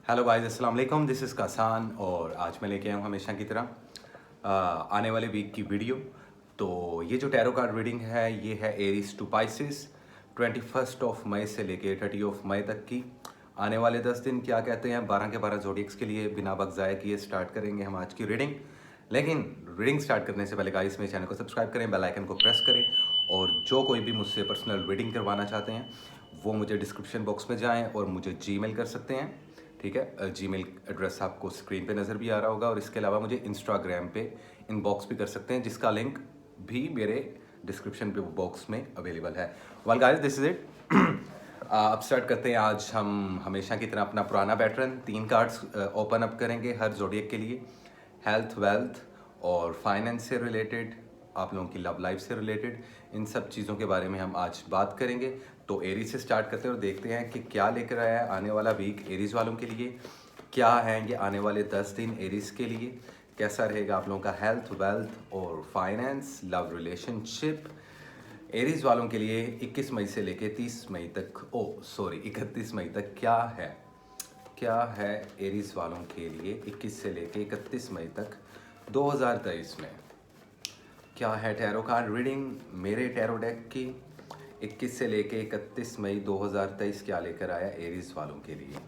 Hello guys, अस्सलाम वालेकुम। This is कासान और आज मैं लेके आया हूँ हमेशा की तरह आने वाले वीक की वीडियो। तो ये जो टैरो कार्ड रीडिंग है ये है एरीज टू पाइसिस 21 मई से लेके 30 मई तक की। आने वाले 10 दिन क्या कहते हैं 12 के 12 जोडिक्स के लिए बिना वक्त ज़ाया किए स्टार्ट करेंगे हम आज की रीडिंग। लेकिन रीडिंग स्टार्ट करने से पहले गाइस मेरे चैनल को सब्सक्राइब करें, बेल आइकन को प्रेस करें और जो कोई भी मुझसे पर्सनल रीडिंग करवाना चाहते हैं वो मुझे डिस्क्रिप्शन बॉक्स में जाएं और मुझे जीमेल कर सकते हैं। ठीक है, जीमेल एड्रेस आपको स्क्रीन पे नज़र भी आ रहा होगा और इसके अलावा मुझे इंस्टाग्राम पे इनबॉक्स भी कर सकते हैं जिसका लिंक भी मेरे डिस्क्रिप्शन पे बॉक्स में अवेलेबल है। Well guys, this is it. अब स्टार्ट करते हैं। आज हम हमेशा की तरह अपना पुराना पैटर्न 3 कार्ड्स ओपन अप करेंगे हर जोडियक के लिए। हेल्थ, वेल्थ और फाइनेंस से रिलेटेड, आप लोगों की लव लाइफ से रिलेटेड, इन सब चीज़ों के बारे में हम आज बात करेंगे। तो एरीज से स्टार्ट करते हैं और देखते हैं कि क्या लेकर आया है आने वाला वीक एरीज वालों के लिए। क्या है ये आने वाले 10 दिन एरीज के लिए, कैसा रहेगा आप लोगों का हेल्थ, वेल्थ और फाइनेंस, लव रिलेशनशिप एरीज वालों के लिए 21 मई से लेके 31 मई तक क्या है एरीज वालों के लिए 21 से लेके 31 मई तक 2023 में। क्या है टैरो कार्ड रीडिंग मेरे टैरो डेक की 21 से लेके 31 मई 2023 क्या लेकर आया एरीज वालों के लिए।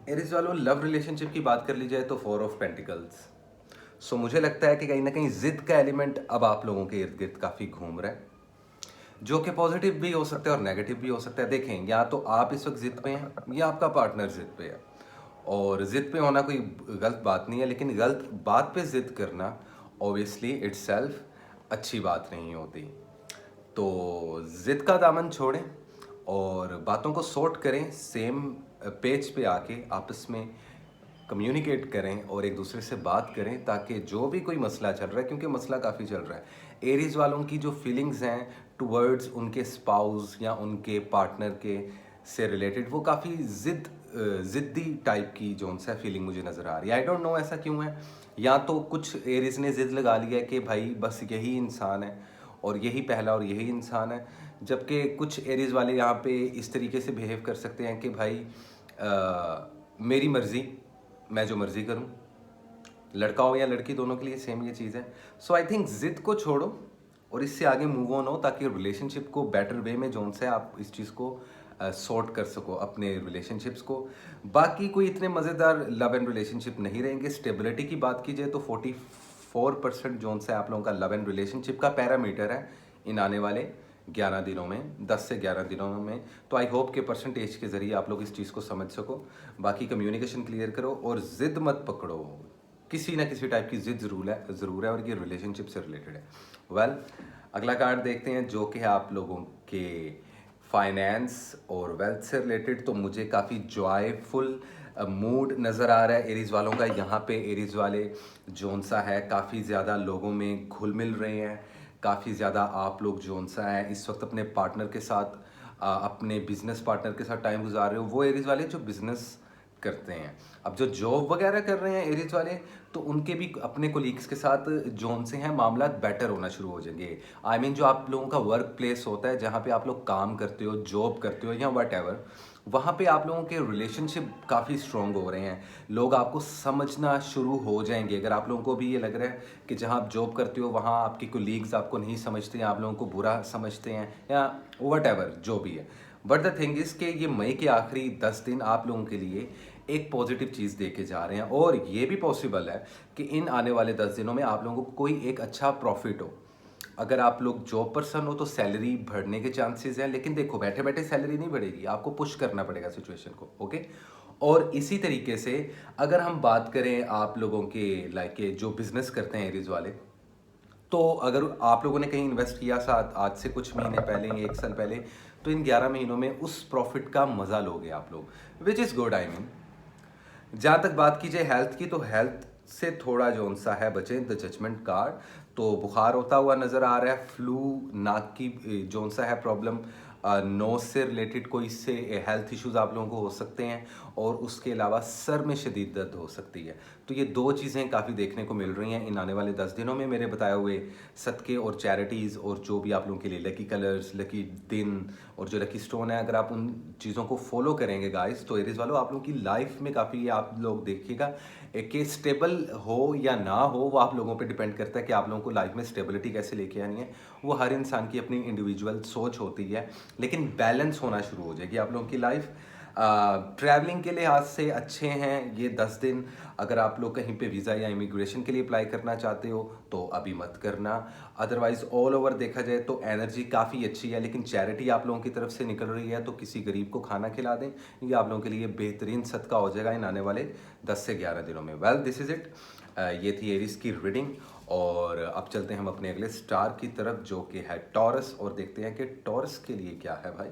एरीज वालों, लव रिलेशनशिप की बात कर ली जाए तो 4 ऑफ पेंटिकल्स। सो मुझे लगता है कि कहीं ना कहीं जिद का एलिमेंट अब आप लोगों के इर्द गिर्द काफ़ी घूम रहा है, जो कि पॉजिटिव भी हो सकता है और नेगेटिव भी हो सकता है। देखें, या तो आप इस वक्त जिद पे हैं या आपका पार्टनर जिद पे है। और जिद पे होना कोई गलत बात नहीं है, लेकिन गलत बात पे जिद करना ऑब्वियसली इट्सेल्फ अच्छी बात नहीं होती। तो जिद का दामन छोड़ें और बातों को सॉर्ट करें, सेम पेज पे आके आपस में कम्युनिकेट करें और एक दूसरे से बात करें, ताकि जो भी कोई मसला चल रहा है, क्योंकि मसला काफ़ी चल रहा है, एरीज वालों की जो फीलिंग्स हैं टुवर्ड्स उनके स्पाउस या उनके पार्टनर के से रिलेटेड, वो काफ़ी ज़िद्दी टाइप की जो सा फीलिंग मुझे नज़र आ रही है। आई डोंट नो ऐसा क्यों है। या तो कुछ एरीज ने ज़िद लगा लिया है कि भाई बस यही इंसान है और यही पहला और यही इंसान है, जबकि कुछ एरीज वाले यहाँ पे इस तरीके से बिहेव कर सकते हैं कि भाई मेरी मर्ज़ी, मैं जो मर्ज़ी करूँ, लड़का हो या लड़की दोनों के लिए सेम ये चीज़ है। सो आई थिंक ज़िद को छोड़ो और इससे आगे मूव ऑन हो, ताकि रिलेशनशिप को बेटर वे में जोन से आप इस चीज़ को सॉर्ट कर सको अपने रिलेशनशिप्स को। बाकी कोई इतने मज़ेदार लव एंड रिलेशनशिप नहीं रहेंगे। स्टेबिलिटी की बात की जाए तो 44% जोन से आप लोगों का लव एंड रिलेशनशिप का पैरामीटर है इन आने वाले 11 दिनों में, 10 से 11 दिनों में। तो आई होप के परसेंटेज के ज़रिए आप लोग इस चीज़ को समझ सको। बाकी कम्युनिकेशन क्लियर करो और ज़िद मत पकड़ो। किसी ना किसी टाइप की जिद ज़रूर है और ये रिलेशनशिप से रिलेटेड है। वेल, अगला कार्ड देखते हैं जो कि है आप लोगों के फाइनेंस और वेल्थ से रिलेटेड। तो मुझे काफ़ी जॉयफुल मूड नज़र आ रहा है एरीज वालों का। यहाँ पे एरीज वाले जोन सा है काफ़ी ज़्यादा लोगों में घुल मिल रहे हैं, काफ़ी ज़्यादा आप लोग जोन सा है इस वक्त अपने पार्टनर के साथ, अपने बिजनेस पार्टनर के साथ टाइम गुजार रहे हो। वो एरीज वाले जो बिजनेस करते हैं, अब जो जॉब वगैरह कर रहे हैं एरीज वाले, तो उनके भी अपने कोलीग्स के साथ जोन से हैं मामला बेटर होना शुरू हो जाएंगे। आई मीन जो आप लोगों का वर्क प्लेस होता है, जहाँ पे आप लोग काम करते हो, जॉब करते हो या वट एवर, वहाँ पे आप लोगों के रिलेशनशिप काफ़ी स्ट्रॉन्ग हो रहे हैं। लोग आपको समझना शुरू हो जाएंगे। अगर आप लोगों को भी ये लग रहा है कि जहाँ आप जॉब करते हो वहाँ आपके कोलीग्स आपको नहीं समझते हैं, आप लोगों को बुरा समझते हैं या वट एवर जो भी है, बट द थिंग इज़ कि ये मई के आखिरी 10 दिन आप लोगों के लिए एक पॉजिटिव चीज़ दे के जा रहे हैं। और ये भी पॉसिबल है कि इन आने वाले 10 दिनों में आप लोगों को कोई एक अच्छा प्रॉफिट हो। अगर आप लोग जॉब पर्सन हो तो सैलरी बढ़ने के चांसेस हैं, लेकिन देखो बैठे बैठे सैलरी नहीं बढ़ेगी, आपको पुश करना पड़ेगा सिचुएशन को। ओके, और इसी तरीके से अगर हम बात करें आप लोगों के लाइक जो बिजनेस करते हैं एरीज वाले, तो अगर आप लोगों ने कहीं इन्वेस्ट किया साथ आज से कुछ महीने पहले या 1 साल पहले, तो इन 11 महीनों में उस प्रॉफिट का मज़ा लोगे आप लोग, विच इज़ गुड। आई मीन जहाँ तक बात की जाए हेल्थ की, तो हेल्थ से थोड़ा जो सा है बचें। द जजमेंट कार्ड, तो बुखार होता हुआ नज़र आ रहा है, फ्लू, नाक की जो सा है प्रॉब्लम, नोज से रिलेटेड कोई से हेल्थ इश्यूज़ आप लोगों को हो सकते हैं, और उसके अलावा सर में शदीद दर्द हो सकती है। तो ये 2 चीज़ें काफ़ी देखने को मिल रही हैं इन आने वाले 10 दिनों में। मेरे बताए हुए सदक़े और चैरिटीज़ और जो भी आप लोगों के लिए लकी कलर्स, लकी दिन और जो लकी स्टोन है, अगर आप उन चीज़ों को फॉलो करेंगे गाइस, तो एरीज़ वालों आप लोगों की लाइफ में काफ़ी, आप लोग देखिएगा कि स्टेबल हो या ना हो, वो आप लोगों पे डिपेंड करता है कि आप लोगों को लाइफ में स्टेबिलिटी कैसे लेके आनी है। वो हर इंसान की अपनी इंडिविजुअल सोच होती है, लेकिन बैलेंस होना शुरू हो जाएगी आप लोगों की लाइफ। ट्रैवलिंग के लिहाज से अच्छे हैं ये 10 दिन। अगर आप लोग कहीं पे वीज़ा या इमिग्रेशन के लिए अप्लाई करना चाहते हो तो अभी मत करना। अदरवाइज़ ऑल ओवर देखा जाए तो एनर्जी काफ़ी अच्छी है, लेकिन चैरिटी आप लोगों की तरफ से निकल रही है, तो किसी गरीब को खाना खिला दें, ये आप लोगों के लिए बेहतरीन सदका हो जाएगा इन आने वाले 10 से 11 दिनों में। Well, this is it. ये थी एरीज की रीडिंग, और अब चलते हैं हम अपने अगले स्टार की तरफ जो कि है टॉरस, और देखते हैं कि टॉरस के लिए क्या है भाई,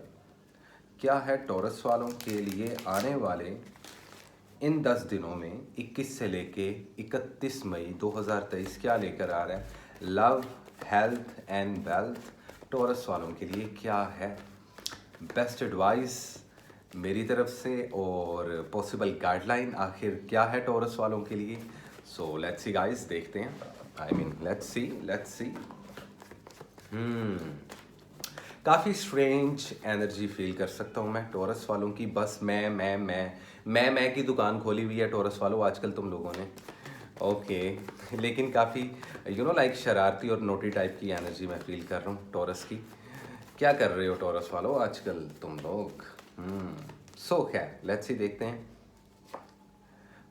क्या है टॉरस वालों के लिए आने वाले इन 10 दिनों में 21 से लेके 31 मई 2023 क्या लेकर आ रहा है। Love, health and wealth taurus वालों के लिए क्या है। बेस्ट एडवाइस मेरी तरफ से और पॉसिबल गाइडलाइन आखिर क्या है टॉरस वालों के लिए। सो लेट्स सी गाइस, देखते हैं। Let's see. काफ़ी स्ट्रेंज एनर्जी फील कर सकता हूँ मैं टॉरस वालों की। बस मैं की दुकान खोली हुई है टॉरस वालों आजकल तुम लोगों ने। ओके, लेकिन काफ़ी लाइक शरारती और नोटी टाइप की एनर्जी मैं फील कर रहा हूँ टॉरस की। क्या कर रहे हो टॉरस वालों आजकल तुम लोग। सो खैर लेट्स सी, देखते हैं।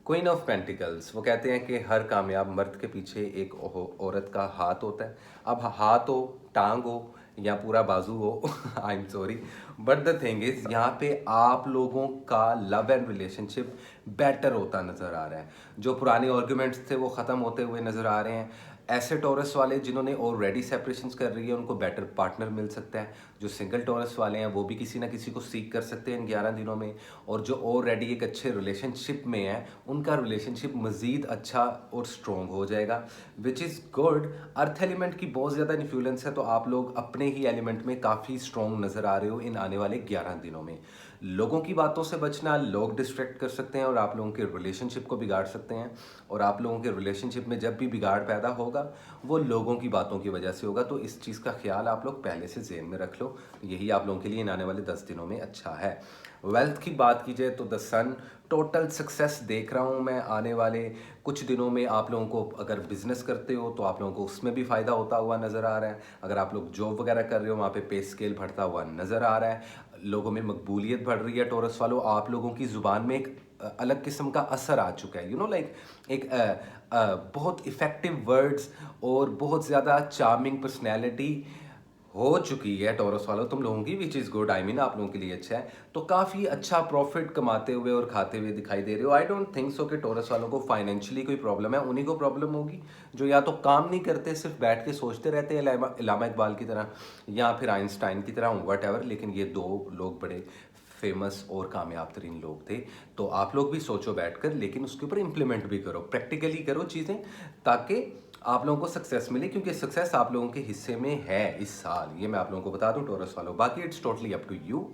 क्वीन ऑफ पेंटिकल्स, वो कहते हैं कि हर कामयाब मर्द के पीछे एक औरत का हाथ होता है। अब हाथ हो, टांग हो या पूरा बाजू हो I am sorry, but the thing is यहाँ पे आप लोगों का लव एंड रिलेशनशिप बेटर होता नज़र आ रहा है। जो पुराने आर्ग्यूमेंट्स थे वो ख़त्म होते हुए नज़र आ रहे हैं। ऐसे टॉरस वाले जिन्होंने ऑलरेडी सेपरेशंस कर रही है उनको बेटर पार्टनर मिल सकता है। जो सिंगल टॉरस वाले हैं वो भी किसी ना किसी को सीख कर सकते हैं इन 11 दिनों में। और जो ऑलरेडी एक अच्छे रिलेशनशिप में है उनका रिलेशनशिप मज़ीद अच्छा और स्ट्रॉन्ग हो जाएगा, which is good. Earth element की बहुत ज़्यादा इन्फ्लुएंस है, तो आप लोग अपने ही एलिमेंट में काफ़ी स्ट्रॉन्ग नज़र आ रहे हो इन आने वाले 11 दिनों में। लोगों की बातों से बचना, लोग डिस्ट्रैक्ट कर सकते हैं और आप लोगों के रिलेशनशिप को बिगाड़ सकते हैं। और आप लोगों के रिलेशनशिप में जब भी बिगाड़ पैदा होगा वो लोगों की बातों की वजह से होगा। तो इस चीज़ का ख्याल आप लोग पहले से ज़हन में रख लो। यही आप लोगों के लिए आने वाले 10 दिनों में अच्छा है। वेल्थ की बात की जाए तो द सन, टोटल सक्सेस देख रहा हूँ मैं आने वाले कुछ दिनों में। आप लोगों को अगर बिजनेस करते हो तो आप लोगों को उसमें भी फ़ायदा होता हुआ नज़र आ रहा है। अगर आप लोग जॉब वगैरह कर रहे हो वहाँ पे स्केल बढ़ता हुआ नज़र आ रहा है। लोगों में मकबूलियत बढ़ रही है टॉरस वालों। आप लोगों की ज़ुबान में एक अलग किस्म का असर आ चुका है, लाइक एक बहुत इफ़ेक्टिव वर्ड्स और बहुत ज़्यादा चार्मिंग पर्सनैलिटी हो चुकी है टॉरस वालों तुम लोगों की, विच इज़ गुड। आप लोगों के लिए अच्छा है। तो काफ़ी अच्छा प्रॉफिट कमाते हुए और खाते हुए दिखाई दे रहे हो। आई डोंट थिंक सो कि टॉरस वालों को फाइनेंशियली कोई प्रॉब्लम है। उन्हीं को प्रॉब्लम होगी जो या तो काम नहीं करते, सिर्फ बैठ के सोचते रहते हैं इलामा इकबाल की तरह या फिर आइंस्टाइन की तरह, वट एवर। लेकिन ये 2 लोग बड़े फेमस और कामयाब तरीन लोग थे। तो आप लोग भी सोचो बैठकर, लेकिन उसके ऊपर इम्प्लीमेंट भी करो, प्रैक्टिकली करो चीज़ें, ताकि आप लोगों को सक्सेस मिले। क्योंकि सक्सेस आप लोगों के हिस्से में है इस साल, ये मैं आप लोगों को बता दूं टॉरस वालों। बाकी it's totally up to you.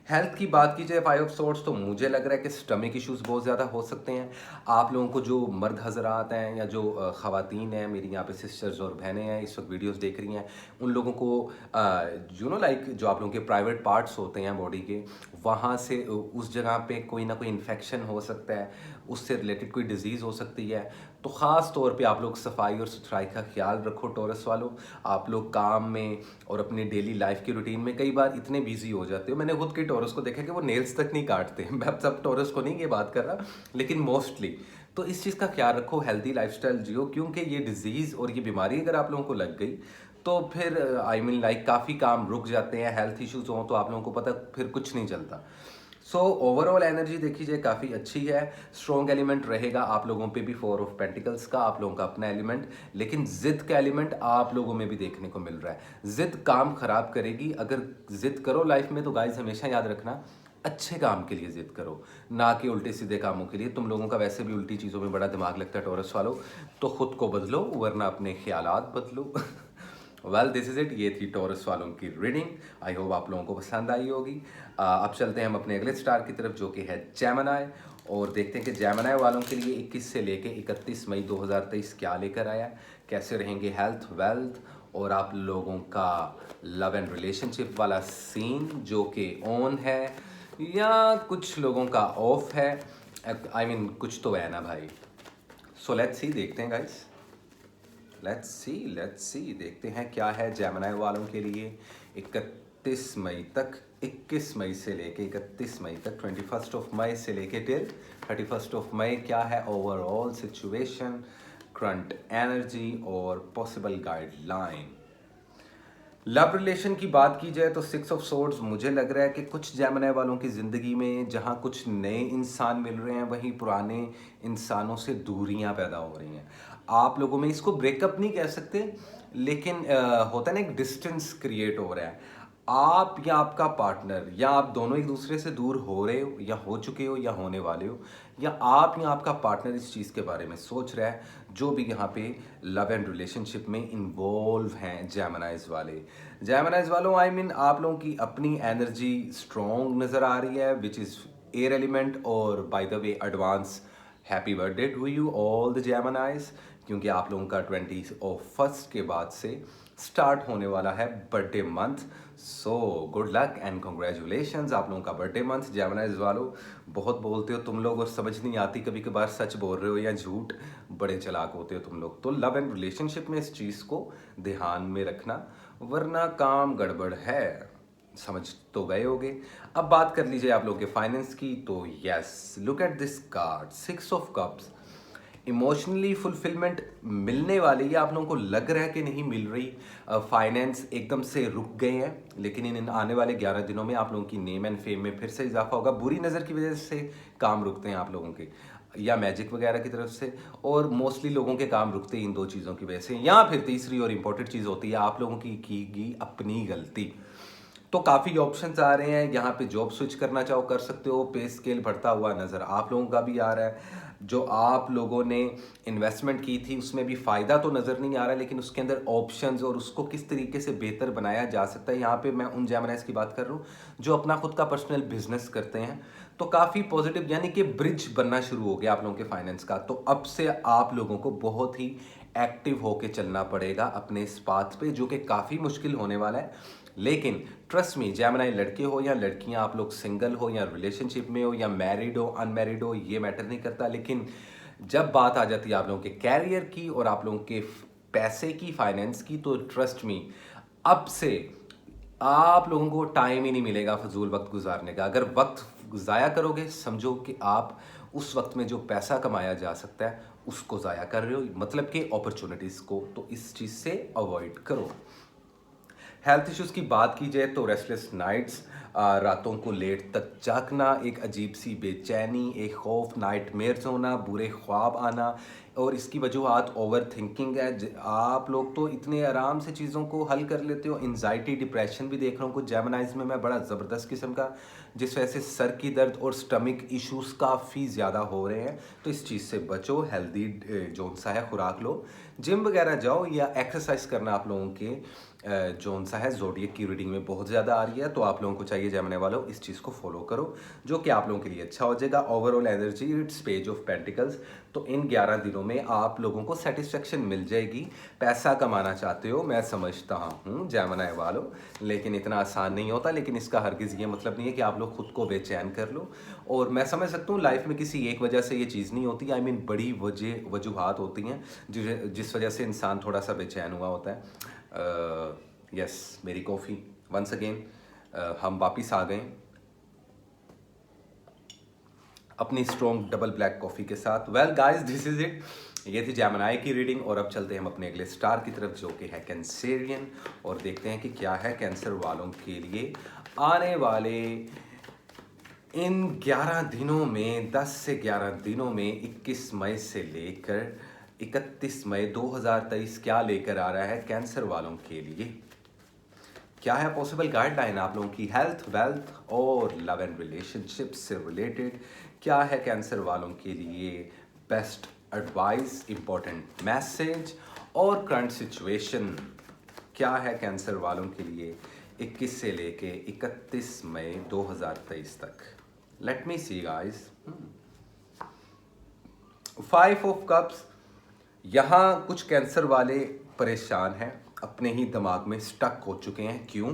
Health की बात की जाए 5 ऑफ सोर्ट्स, तो मुझे लग रहा है कि स्टमक इश्यूज़ बहुत ज़्यादा हो सकते हैं। आप लोगों को जो मर्द हजरात हैं या जो ख़वातीन हैं, मेरी यहाँ पे सिस्टर्स और बहनें हैं इस वक्त वीडियोस देख रही हैं, उन लोगों को लाइक जो आप लोगों के प्राइवेट पार्ट्स होते हैं बॉडी के, वहाँ से उस जगह पे कोई ना कोई इन्फेक्शन हो सकता है, उससे रिलेटेड कोई डिज़ीज़ हो सकती है। तो ख़ास तौर पे आप लोग सफाई और सुथराई का ख्याल रखो टॉरस वालों। आप लोग काम में और अपने डेली लाइफ की रूटीन में कई बार इतने बिजी हो जाते हो। मैंने खुद के टॉरस को देखा कि वो नेल्स तक नहीं काटते। मैं अब सब टॉरस को नहीं ये बात कर रहा, लेकिन मोस्टली। तो इस चीज़ का ख्याल रखो, हेल्दी लाइफस्टाइल जियो, क्योंकि ये डिजीज़ और ये बीमारी अगर आप लोगों को लग गई तो फिर लाइक काफ़ी काम रुक जाते हैं। हेल्थ इश्यूज़ हों तो आप लोगों को पता फिर कुछ नहीं चलता। सो ओवरऑल एनर्जी देखी जाए काफ़ी अच्छी है। स्ट्रॉन्ग एलिमेंट रहेगा आप लोगों पे भी 4 ऑफ पेंटिकल्स का, आप लोगों का अपना एलिमेंट। लेकिन जिद का एलिमेंट आप लोगों में भी देखने को मिल रहा है। जिद काम खराब करेगी। अगर जिद करो लाइफ में तो गाइज हमेशा याद रखना, अच्छे काम के लिए जिद करो, ना कि उल्टे सीधे कामों के लिए। तुम लोगों का वैसे भी उल्टी चीज़ों में बड़ा दिमाग लगता है टॉरस वालों, तो खुद को बदलो वरना अपने ख्यालात बदलो। वेल दिस इज इट, ये थी टॉरस वालों की रीडिंग। आई होप आप लोगों को पसंद आई होगी। अब चलते हैं हम अपने अगले स्टार की तरफ जो कि है जेमिनी, और देखते हैं कि जेमिनी वालों के लिए 21 से लेके 31 मई 2023 क्या लेकर आया है, कैसे रहेंगे हेल्थ, वेल्थ और आप लोगों का लव एंड रिलेशनशिप वाला सीन जो कि ऑन है या कुछ लोगों का ऑफ है। आई मीन कुछ तो है ना भाई। सो लेट्स सी, देखते हैं गाइस, लेट्स सी देखते हैं क्या है जेमिनी वालों के लिए 31 मई तक, 21 मई से लेके 31 मई तक, 21 मई से लेके टिल 31 मई क्या है ओवरऑल सिचुएशन, करंट एनर्जी और पॉसिबल गाइडलाइन। लव रिलेशन की बात की जाए तो 6 ऑफ सोर्ड्स मुझे लग रहा है कि कुछ जेमिनी वालों की ज़िंदगी में जहाँ कुछ नए इंसान मिल रहे हैं वहीं पुराने इंसानों से दूरियां पैदा हो रही हैं आप लोगों में। इसको ब्रेकअप नहीं कह सकते, लेकिन होता है ना, एक डिस्टेंस क्रिएट हो रहा है। आप या आपका पार्टनर या आप दोनों एक दूसरे से दूर हो रहे हो या हो चुके हो या होने वाले हो, या आप या आपका पार्टनर इस चीज़ के बारे में सोच रहा है, जो भी यहाँ पे लव एंड रिलेशनशिप में इन्वॉल्व हैं जेमिनीज वाले। जेमिनीज वालों आई मीन आप लोगों की अपनी एनर्जी स्ट्रॉन्ग नज़र आ रही है विच इज़ एयर एलिमेंट। और by the way advance happy birthday to you all the Geminis, क्योंकि आप लोगों का 21 के बाद से स्टार्ट होने वाला है birthday month. So good luck and congratulations आप लोगों का बर्थडे मंथ। जेमिनीज वालों, बहुत बोलते हो तुम लोग और समझ नहीं आती, कभी कभार सच बोल रहे हो या झूठ, बड़े चालाक होते हो तुम लोग। तो लव एंड रिलेशनशिप में इस चीज़ को ध्यान में रखना, वरना काम गड़बड़ है, समझ तो गए होगे। अब बात कर लीजिए आप लोगों के फाइनेंस की, तो yes look at this card 6 of cups. Emotionally fulfilment मिलने वाली, या आप लोगों को लग रहा है कि नहीं मिल रही, फाइनेंस एकदम से रुक गए हैं, लेकिन इन आने वाले 11 दिनों में आप लोगों की नेम एंड फेम में फिर से इजाफा होगा। बुरी नज़र की वजह से काम रुकते हैं आप लोगों के, या मैजिक वगैरह की तरफ से, और मोस्टली लोगों के काम रुकते हैं इन दो चीज़ों की वजह से। या फिर तीसरी और इम्पोर्टेंट चीज़ होती है आप लोगों की गई अपनी गलती। तो काफ़ी ऑप्शंस आ रहे हैं, यहाँ पे जॉब स्विच करना चाहो कर सकते हो, पे स्केल बढ़ता हुआ नज़र आप लोगों का भी आ रहा है। जो आप लोगों ने इन्वेस्टमेंट की थी उसमें भी फ़ायदा तो नज़र नहीं आ रहा है, लेकिन उसके अंदर ऑप्शंस और उसको किस तरीके से बेहतर बनाया जा सकता है, यहाँ पे मैं उन जेमिनीज की बात कर रहा हूँ जो अपना खुद का पर्सनल बिजनेस करते हैं। तो काफ़ी पॉजिटिव, यानी कि ब्रिज बनना शुरू हो गया आप लोगों के फाइनेंस का। तो अब से आप लोगों को बहुत ही एक्टिव होके चलना पड़ेगा अपने इस पाथ पे, जो कि काफ़ी मुश्किल होने वाला है। लेकिन ट्रस्ट मी, जेमिनी लड़के हो या लड़कियां, आप लोग सिंगल हो या रिलेशनशिप में हो या मैरिड हो अनमैरिड हो, ये मैटर नहीं करता, लेकिन जब बात आ जाती है आप लोगों के कैरियर की और आप लोगों के पैसे की, फाइनेंस की, तो ट्रस्ट मी अब से आप लोगों को टाइम ही नहीं मिलेगा फजूल वक्त गुजारने का। अगर वक्त ज़ाया करोगे, समझो कि आप उस वक्त में जो पैसा कमाया जा सकता है उसको ज़ाया कर रहे हो, मतलब कि अपॉर्चुनिटीज़ को। तो इस चीज़ से अवॉइड करो। हेल्थ इश्यूज़ की बात की जाए तो रेस्टलेस नाइट्स, रातों को लेट तक जागना, एक अजीब सी बेचैनी, एक खौफ, नाइटमेयर्स होना, बुरे ख्वाब आना, और इसकी वजूहत ओवर थिंकिंग है। आप लोग तो इतने आराम से चीज़ों को हल कर लेते हो। एनजाइटी, डिप्रेशन भी देख रहा हूँ कुछ जेमिनीज में मैं, बड़ा ज़बरदस्त किस्म का, जिस वजह से सर की दर्द और स्टमक इश्यूज़ काफ़ी ज़्यादा हो रहे हैं। तो इस चीज़ से बचो, हेल्दी जो सा है खुराक लो, जिम वगैरह जाओ या एक्सरसाइज करना आप लोगों के जोन सा है ज़ोडिएक की रीडिंग में बहुत ज़्यादा आ रही है। तो आप लोगों को चाहिए जेमिनी वालों इस चीज़ को फॉलो करो, जो कि आप लोगों के लिए अच्छा हो जाएगा। Overall energy it's page of pentacles. तो इन 11 दिनों में आप लोगों को सेटिस्फेक्शन मिल जाएगी। पैसा कमाना चाहते हो, मैं समझता हूँ जेमिनी वालों, लेकिन इतना आसान नहीं होता। लेकिन इसका हरगिज़ ये मतलब नहीं है कि आप लोग खुद को बेचैन कर लो। और मैं समझ सकता हूँ लाइफ में किसी एक वजह से ये चीज़ नहीं होती, आई मीन बड़ी वजूहत होती हैं जिस वजह से इंसान थोड़ा सा बेचैन हुआ होता है। यस मेरी कॉफ़ी वंस अगेन, हम वापिस आ गए अपनी स्ट्रॉन्ग डबल ब्लैक कॉफ़ी के साथ। Well guys this is it, ये थी जेमिनी की रीडिंग। और अब चलते हैं हम अपने अगले स्टार की तरफ जो कि है कैंसेरियन, और देखते हैं कि क्या है कैंसर वालों के लिए आने वाले इन 11 दिनों में, 10 से 11 दिनों में, 21 मई से लेकर 31 मई 2023 क्या लेकर आ रहा है कैंसर वालों के लिए। क्या है पॉसिबल गाइडलाइन आप लोगों की हेल्थ, वेल्थ और लव एंड रिलेशनशिप से रिलेटेड। क्या है कैंसर वालों के लिए बेस्ट एडवाइस, इंपॉर्टेंट मैसेज और करंट सिचुएशन क्या है कैंसर वालों के लिए 21 से लेके 31 मई 2023 तक। Let me see guys. 5 of cups. यहाँ कुछ कैंसर वाले परेशान हैं, अपने ही दिमाग में स्टक हो चुके हैं। क्यों?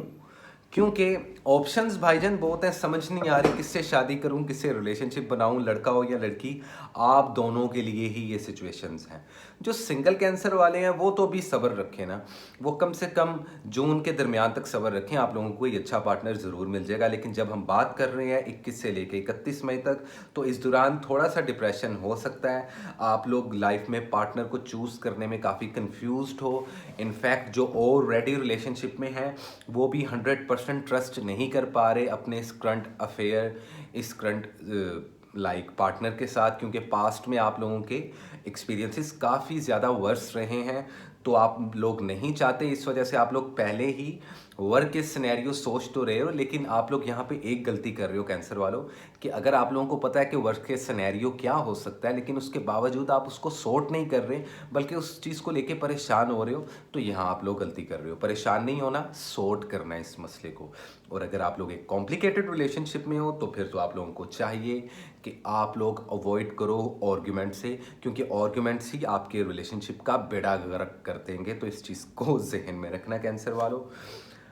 क्योंकि ऑप्शंस भाईजान बहुत हैं, समझ नहीं आ रही किससे शादी करूं, किससे रिलेशनशिप बनाऊं, लड़का हो या लड़की। आप दोनों के लिए ही ये सिचुएशंस हैं। जो सिंगल कैंसर वाले हैं वो तो अभी सब्र रखें ना, वो कम से कम जून के दरमियान तक सब्र रखें, आप लोगों को कोई अच्छा पार्टनर ज़रूर मिल जाएगा। लेकिन जब हम बात कर रहे हैं 21 से लेकर 31 मई तक, तो इस दौरान थोड़ा सा डिप्रेशन हो सकता है। आप लोग लाइफ में पार्टनर को चूज़ करने में काफ़ी कंफ्यूज्ड हो। इनफैक्ट जो ऑलरेडी रिलेशनशिप में है वो भी 100% ट्रस्ट नहीं कर पा रहे अपने इस करंट अफेयर, इस करंट लाइक पार्टनर के साथ, क्योंकि पास्ट में आप लोगों के एक्सपीरियंसेस काफ़ी ज़्यादा वर्स रहे हैं। तो आप लोग नहीं चाहते, इस वजह से आप लोग पहले ही वर्क के सिनेरियो सोच तो रहे हो। लेकिन आप लोग यहाँ पे एक गलती कर रहे हो कैंसर वालों, कि अगर आप लोगों को पता है कि वर्क के सिनेरियो क्या हो सकता है, लेकिन उसके बावजूद आप उसको सॉर्ट नहीं कर रहे, बल्कि उस चीज़ को लेके परेशान हो रहे हो, तो यहाँ आप लोग गलती कर रहे हो। परेशान नहीं होना, सॉर्ट करना है इस मसले को। और अगर आप लोग एक कॉम्प्लिकेटेड रिलेशनशिप में हो तो फिर तो आप लोगों को चाहिए कि आप लोग अवॉइड करो आर्ग्यूमेंट से, क्योंकि आर्ग्यूमेंट्स ही आपके रिलेशनशिप का बेड़ा गर्क कर देंगे। तो इस चीज़ को जहन में रखना कैंसर वालों।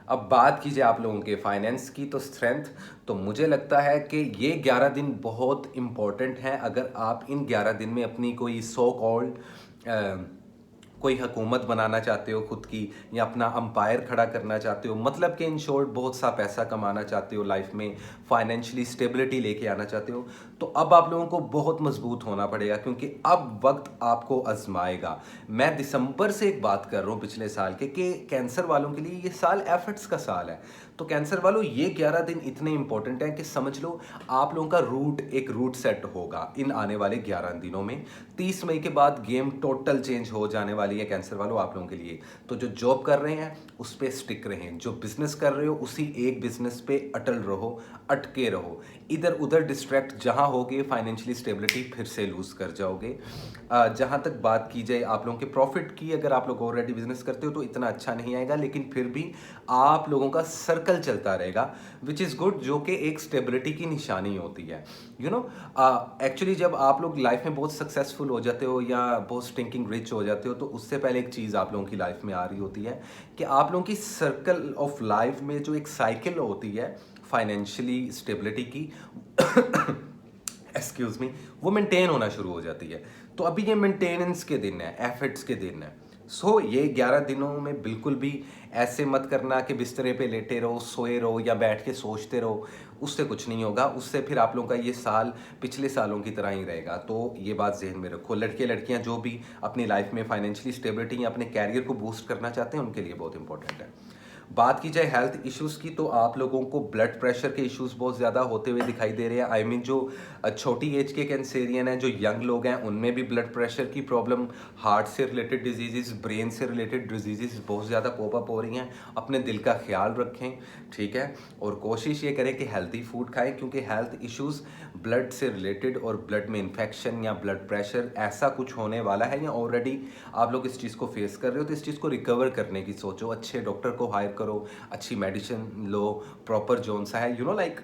अब बात कीजिए आप लोगों के फाइनेंस की, तो स्ट्रेंथ, तो मुझे लगता है कि ये 11 दिन बहुत इम्पोर्टेंट हैं। अगर आप इन 11 दिन में अपनी कोई सो कॉल्ड कोई हुकूमत बनाना चाहते हो खुद की, या अपना अंपायर खड़ा करना चाहते हो, मतलब कि इन शॉर्ट बहुत सा पैसा कमाना चाहते हो, लाइफ में फाइनेंशियली स्टेबिलिटी लेके आना चाहते हो, तो अब आप लोगों को बहुत मजबूत होना पड़ेगा, क्योंकि अब वक्त आपको आजमाएगा। मैं दिसंबर से एक बात कर रहा हूँ पिछले साल के, कि कैंसर वालों के लिए ये साल एफर्ट्स का साल है। तो कैंसर वालों ये 11 दिन इतने इंपॉर्टेंट हैं कि समझ लो आप लोगों का एक रूट सेट होगा इन आने वाले 11 दिनों में। 30 मई के बाद गेम टोटल चेंज हो जाने वाली है कैंसर वालों आप लोगों के लिए। तो जो जॉब कर रहे हैं उस पर स्टिक रहें, जो बिजनेस कर रहे हो उसी एक बिजनेस पे अटल रहो, अटके रहो। इधर उधर डिस्ट्रैक्ट जहां होगे, फाइनेंशियली स्टेबिलिटी फिर से लूज कर जाओगे। जहां तक बात की जाए आप लोगों के प्रॉफिट की, अगर आप लोग ऑलरेडी बिजनेस करते हो तो इतना अच्छा नहीं आएगा, लेकिन फिर भी आप लोगों का सर्कल चलता रहेगा, विच इज़ गुड, जो कि एक स्टेबिलिटी की निशानी होती है। यू नो, एक्चुअली जब आप लोग लाइफ में बहुत सक्सेसफुल हो जाते हो या बहुत स्टिंकिंग रिच हो जाते हो, तो उससे पहले एक चीज़ आप लोगों की लाइफ में आ रही होती है कि आप लोगों की सर्कल ऑफ लाइफ में जो एक साइकिल होती है फाइनेंशियली स्टेबिलिटी की एक्सक्यूज मी, वो मेंटेन होना शुरू हो जाती है। तो अभी ये मेंटेनेंस के दिन है, एफर्ट्स के दिन है। सो ये 11 दिनों में बिल्कुल भी ऐसे मत करना कि बिस्तरे पे लेटे रहो, सोए रहो या बैठ के सोचते रहो, उससे कुछ नहीं होगा। उससे फिर आप लोगों का ये साल पिछले सालों की तरह ही रहेगा। तो ये बात जहन में रखो। लड़के लड़कियां जो भी अपनी लाइफ में फाइनेंशियली स्टेबिलिटी या अपने कैरियर को बूस्ट करना चाहते हैं, उनके लिए बहुत इंपॉर्टेंट है। बात की जाए हेल्थ इश्यूज़ की, तो आप लोगों को ब्लड प्रेशर के इश्यूज़ बहुत ज़्यादा होते हुए दिखाई दे रहे हैं। आई मीन जो छोटी एज के कैंसेरियन हैं, जो यंग लोग हैं, उनमें भी ब्लड प्रेशर की प्रॉब्लम, हार्ट से रिलेटेड डिजीज़, ब्रेन से रिलेटेड डिजीज़ बहुत ज़्यादा पॉपअप हो रही हैं। अपने दिल का ख्याल रखें, ठीक है, और कोशिश ये करें कि हेल्दी फूड खाएं, क्योंकि हेल्थ इश्यूज़ ब्लड से रिलेटेड और ब्लड में इन्फेक्शन या ब्लड प्रेशर ऐसा कुछ होने वाला है, या ऑलरेडी आप लोग इस चीज़ को फेस कर रहे हो, तो इस चीज़ को रिकवर करने की सोचो। अच्छे डॉक्टर को हायर करो, अच्छी मेडिसिन लो, प्रॉपर जोन सा है, लाइक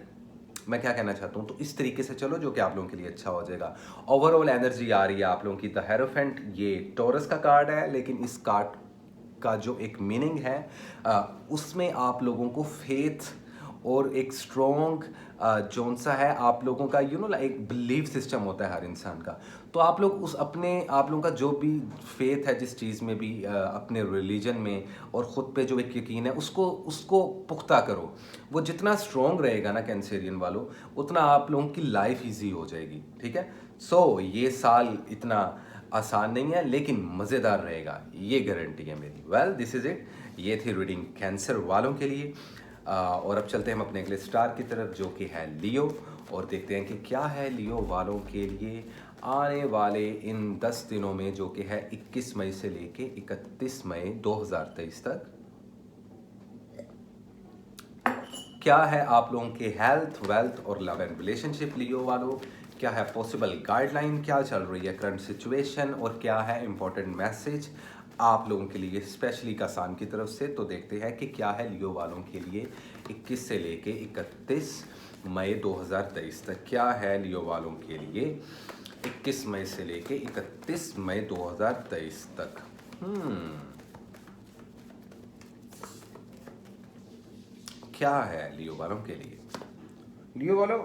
मैं क्या कहना चाहता हूँ, तो इस तरीके से चलो जो कि आप लोगों के लिए अच्छा हो जाएगा। ओवरऑल एनर्जी आ रही है आप लोगों की। द हेरोफेंट ये टॉरस का कार्ड है, लेकिन इस कार्ड का जो एक मीनिंग है उसमें आप लोगों को फेथ और एक स्ट्रॉन्ग जोन सा है आप लोगों का, एक बिलीव सिस्टम होता है हर इंसान का। तो आप लोग आप लोगों का जो भी फेथ है जिस चीज़ में भी अपने रिलीजन में और ख़ुद पे जो एक यकीन है, उसको पुख्ता करो। वो जितना स्ट्रॉन्ग रहेगा ना कैंसेरियन वालों, उतना आप लोगों की लाइफ ईजी हो जाएगी, ठीक है। सो ये साल इतना आसान नहीं है, लेकिन मज़ेदार रहेगा, ये गारंटी है मेरी। वेल दिस इज़ इट, ये थी रीडिंग कैंसर वालों के लिए। और अब चलते हैं हम अपने अगले स्टार की तरफ, जो कि है लियो, और देखते हैं कि क्या है लियो वालों के लिए आने वाले इन 10 दिनों में, जो कि है 21 मई से लेके 31 मई 2023 तक। क्या है आप लोगों के हेल्थ, वेल्थ और लव एंड रिलेशनशिप लियो वालों, क्या है पॉसिबल गाइडलाइन, क्या चल रही है करंट सिचुएशन, और क्या है इंपॉर्टेंट मैसेज आप लोगों के लिए स्पेशली कासान की तरफ से। तो देखते हैं कि क्या है लियो वालों के लिए 21 से लेके 31 मई 2023 तक। क्या है लियो वालों के लिए 21 मई से लेके 31 मई 2023 तक। क्या है लियो वालों के लिए। लियो वालों,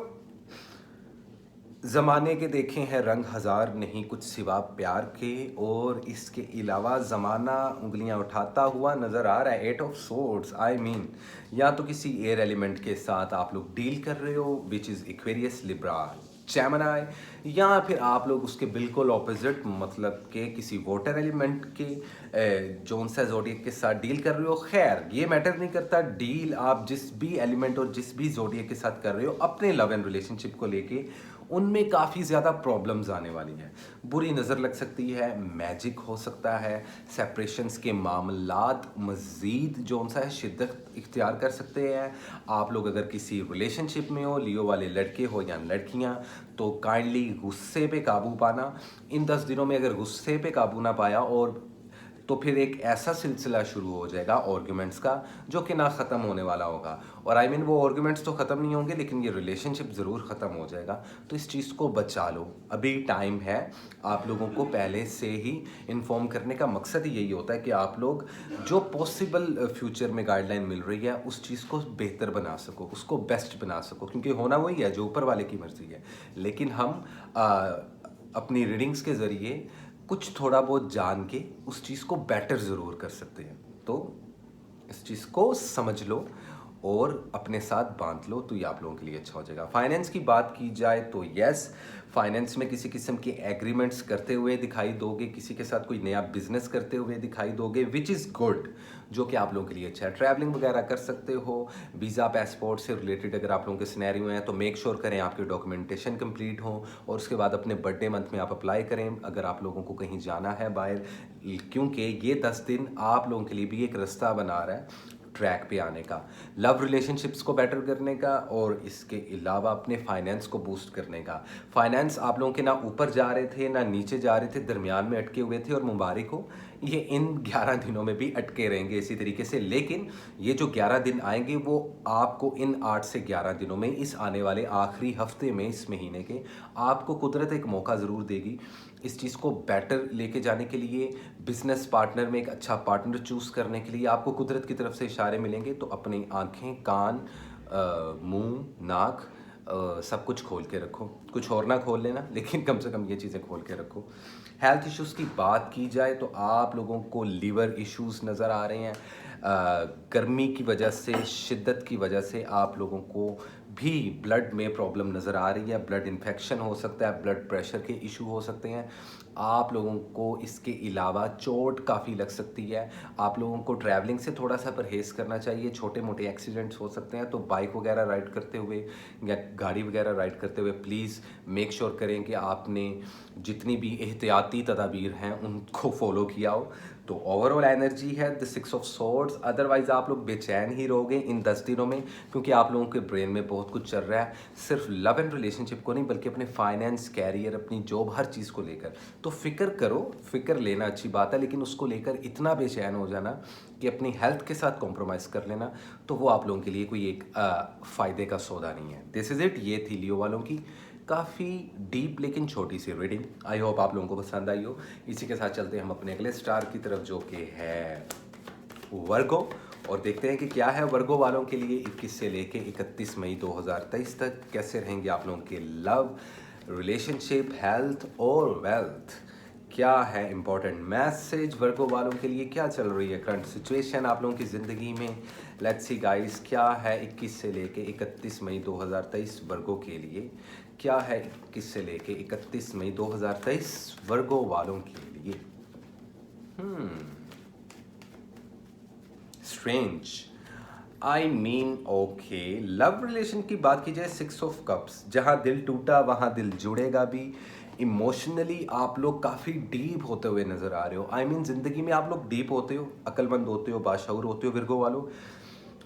ज़माने के देखे हैं रंग हज़ार, नहीं कुछ सिवा प्यार के, और इसके अलावा ज़माना उंगलियां उठाता हुआ नज़र आ रहा है। 8 ऑफ सोर्ड्स, आई मीन या तो किसी एयर एलिमेंट के साथ आप लोग डील कर रहे हो, which is Aquarius, Libra, Gemini, या फिर आप लोग उसके बिल्कुल ऑपोजिट मतलब के किसी वाटर एलिमेंट के जोन सा जोडियक के साथ डील कर रहे हो। खैर ये मैटर नहीं करता, डील आप जिस भी एलिमेंट और जिस भी जोडियक के साथ कर रहे हो अपने लव एंड रिलेशनशिप को लेके, उनमें काफ़ी ज़्यादा प्रॉब्लम्स आने वाली हैं। बुरी नज़र लग सकती है, मैजिक हो सकता है, सेपरेशंस के मामलात मज़ीद जो सा है शिद्दत इख्तियार कर सकते हैं। आप लोग अगर किसी रिलेशनशिप में हो, लियो वाले लड़के हो या लड़कियां, तो काइंडली गुस्से पे काबू पाना। इन 10 दिनों में अगर गुस्से पे काबू ना पाया और तो फिर एक ऐसा सिलसिला शुरू हो जाएगा आर्ग्यूमेंट्स का जो कि ना ख़त्म होने वाला होगा। और आई मीन वो आर्ग्यूमेंट्स तो ख़त्म नहीं होंगे, लेकिन ये रिलेशनशिप ज़रूर ख़त्म हो जाएगा। तो इस चीज़ को बचा लो, अभी टाइम है। आप लोगों को पहले से ही इन्फॉर्म करने का मकसद ही यही होता है कि आप लोग जो पॉसिबल फ्यूचर में गाइडलाइन मिल रही है उस चीज़ को बेहतर बना सको, उसको बेस्ट बना सको, क्योंकि होना वही है जो ऊपर वाले की मर्ज़ी है। लेकिन हम अपनी रीडिंग्स के ज़रिए कुछ थोड़ा बहुत जान के उस चीज़ को बेटर ज़रूर कर सकते हैं। तो इस चीज़ को समझ लो और अपने साथ बांध लो, तो ये आप लोगों के लिए अच्छा हो जाएगा। फाइनेंस की बात की जाए तो यस, फाइनेंस में किसी किस्म के एग्रीमेंट्स करते हुए दिखाई दोगे, किसी के साथ कोई नया बिजनेस करते हुए दिखाई दोगे, विच इज़ गुड, जो कि आप लोगों के लिए अच्छा है। ट्रैवलिंग वगैरह कर सकते हो। वीज़ा पासपोर्ट से रिलेटेड अगर आप लोगों के सिनेरियो हैं तो मेक श्योर करें आपके डॉक्यूमेंटेशन कंप्लीट हो, और उसके बाद अपने बर्थडे मंथ में आप अप्लाई करें अगर आप लोगों को कहीं जाना है बाहर, क्योंकि ये 10 दिन आप लोगों के लिए भी एक रास्ता बना रहा है ट्रैक पे आने का, लव रिलेशनशिप्स को बेटर करने का, और इसके अलावा अपने फाइनेंस को बूस्ट करने का। फाइनेंस आप लोगों के ना ऊपर जा रहे थे ना नीचे जा रहे थे, दरमियान में अटके हुए थे, और मुबारक हो, ये इन 11 दिनों में भी अटके रहेंगे इसी तरीके से। लेकिन ये जो 11 दिन आएंगे वो आपको इन 8 से 11 दिनों में, इस आने वाले आखिरी हफ्ते में, इस महीने के, आपको कुदरत एक मौका ज़रूर देगी इस चीज़ को बेटर लेके जाने के लिए। बिजनेस पार्टनर में एक अच्छा पार्टनर चूज़ करने के लिए आपको कुदरत की तरफ से इशारे मिलेंगे। तो अपनी आंखें, कान, मुंह, नाक, सब कुछ खोल के रखो। कुछ और ना खोल लेना, लेकिन कम से कम ये चीज़ें खोल के रखो। हेल्थ इश्यूज़ की बात की जाए तो आप लोगों को लीवर इश्यूज़ नज़र आ रहे हैं। गर्मी की वजह से, शिद्दत की वजह से आप लोगों को भी ब्लड में प्रॉब्लम नज़र आ रही है। ब्लड इन्फेक्शन हो सकता है, ब्लड प्रेशर के इशू हो सकते हैं। आप लोगों को इसके अलावा चोट काफ़ी लग सकती है। आप लोगों को ट्रैवलिंग से थोड़ा सा परहेज़ करना चाहिए। छोटे मोटे एक्सीडेंट्स हो सकते हैं, तो बाइक वगैरह राइड करते हुए या गाड़ी वगैरह राइड करते हुए प्लीज़ मेक श्योर करें कि आपने जितनी भी एहतियाती तदाबीर हैं उनको फॉलो किया हो। तो ओवरऑल एनर्जी है द 6 ऑफ सोर्ड्स। अदरवाइज आप लोग बेचैन ही रहोगे इन 10 दिनों में, क्योंकि आप लोगों के ब्रेन में बहुत कुछ चल रहा है, सिर्फ लव एंड रिलेशनशिप को नहीं बल्कि अपने फाइनेंस, कैरियर, अपनी जॉब, हर चीज़ को लेकर। तो फिक्र करो, फिक्र लेना अच्छी बात है, लेकिन उसको लेकर इतना बेचैन हो जाना कि अपनी हेल्थ के साथ कॉम्प्रोमाइज़ कर लेना, तो वो आप लोगों के लिए कोई एक फ़ायदे का सौदा नहीं है। This is it. ये थी लियो वालों की काफ़ी डीप लेकिन छोटी सी रीडिंग। आई होप आप लोगों को पसंद आई हो। इसी के साथ चलते हैं हम अपने अगले स्टार की तरफ, जो कि है वर्गो, और देखते हैं कि क्या है वर्गो वालों के लिए 21 से लेके 31 मई 2023 तक। कैसे रहेंगे आप लोगों के लव, रिलेशनशिप, हेल्थ और वेल्थ। क्या है इंपॉर्टेंट मैसेज वर्गो वालों के लिए, क्या चल रही है करंट सिचुएशन आप लोगों की ज़िंदगी में। लेट्स सी गाइस, क्या है 21 से लेके 31 मई 2023 वर्गो के लिए। क्या है 21 से लेके 31 मई 2023 वर्गो वालों के लिए। Strange, I mean okay. Love relation की बात की जाए, 6 ऑफ कप्स, जहां दिल टूटा वहां दिल जुड़ेगा भी। इमोशनली आप लोग काफ़ी डीप होते हुए नज़र आ रहे हो। आई मीन ज़िंदगी में आप लोग डीप होते हो, अक्लमंद होते हो, बाशऊर होते हो विर्गो वालों।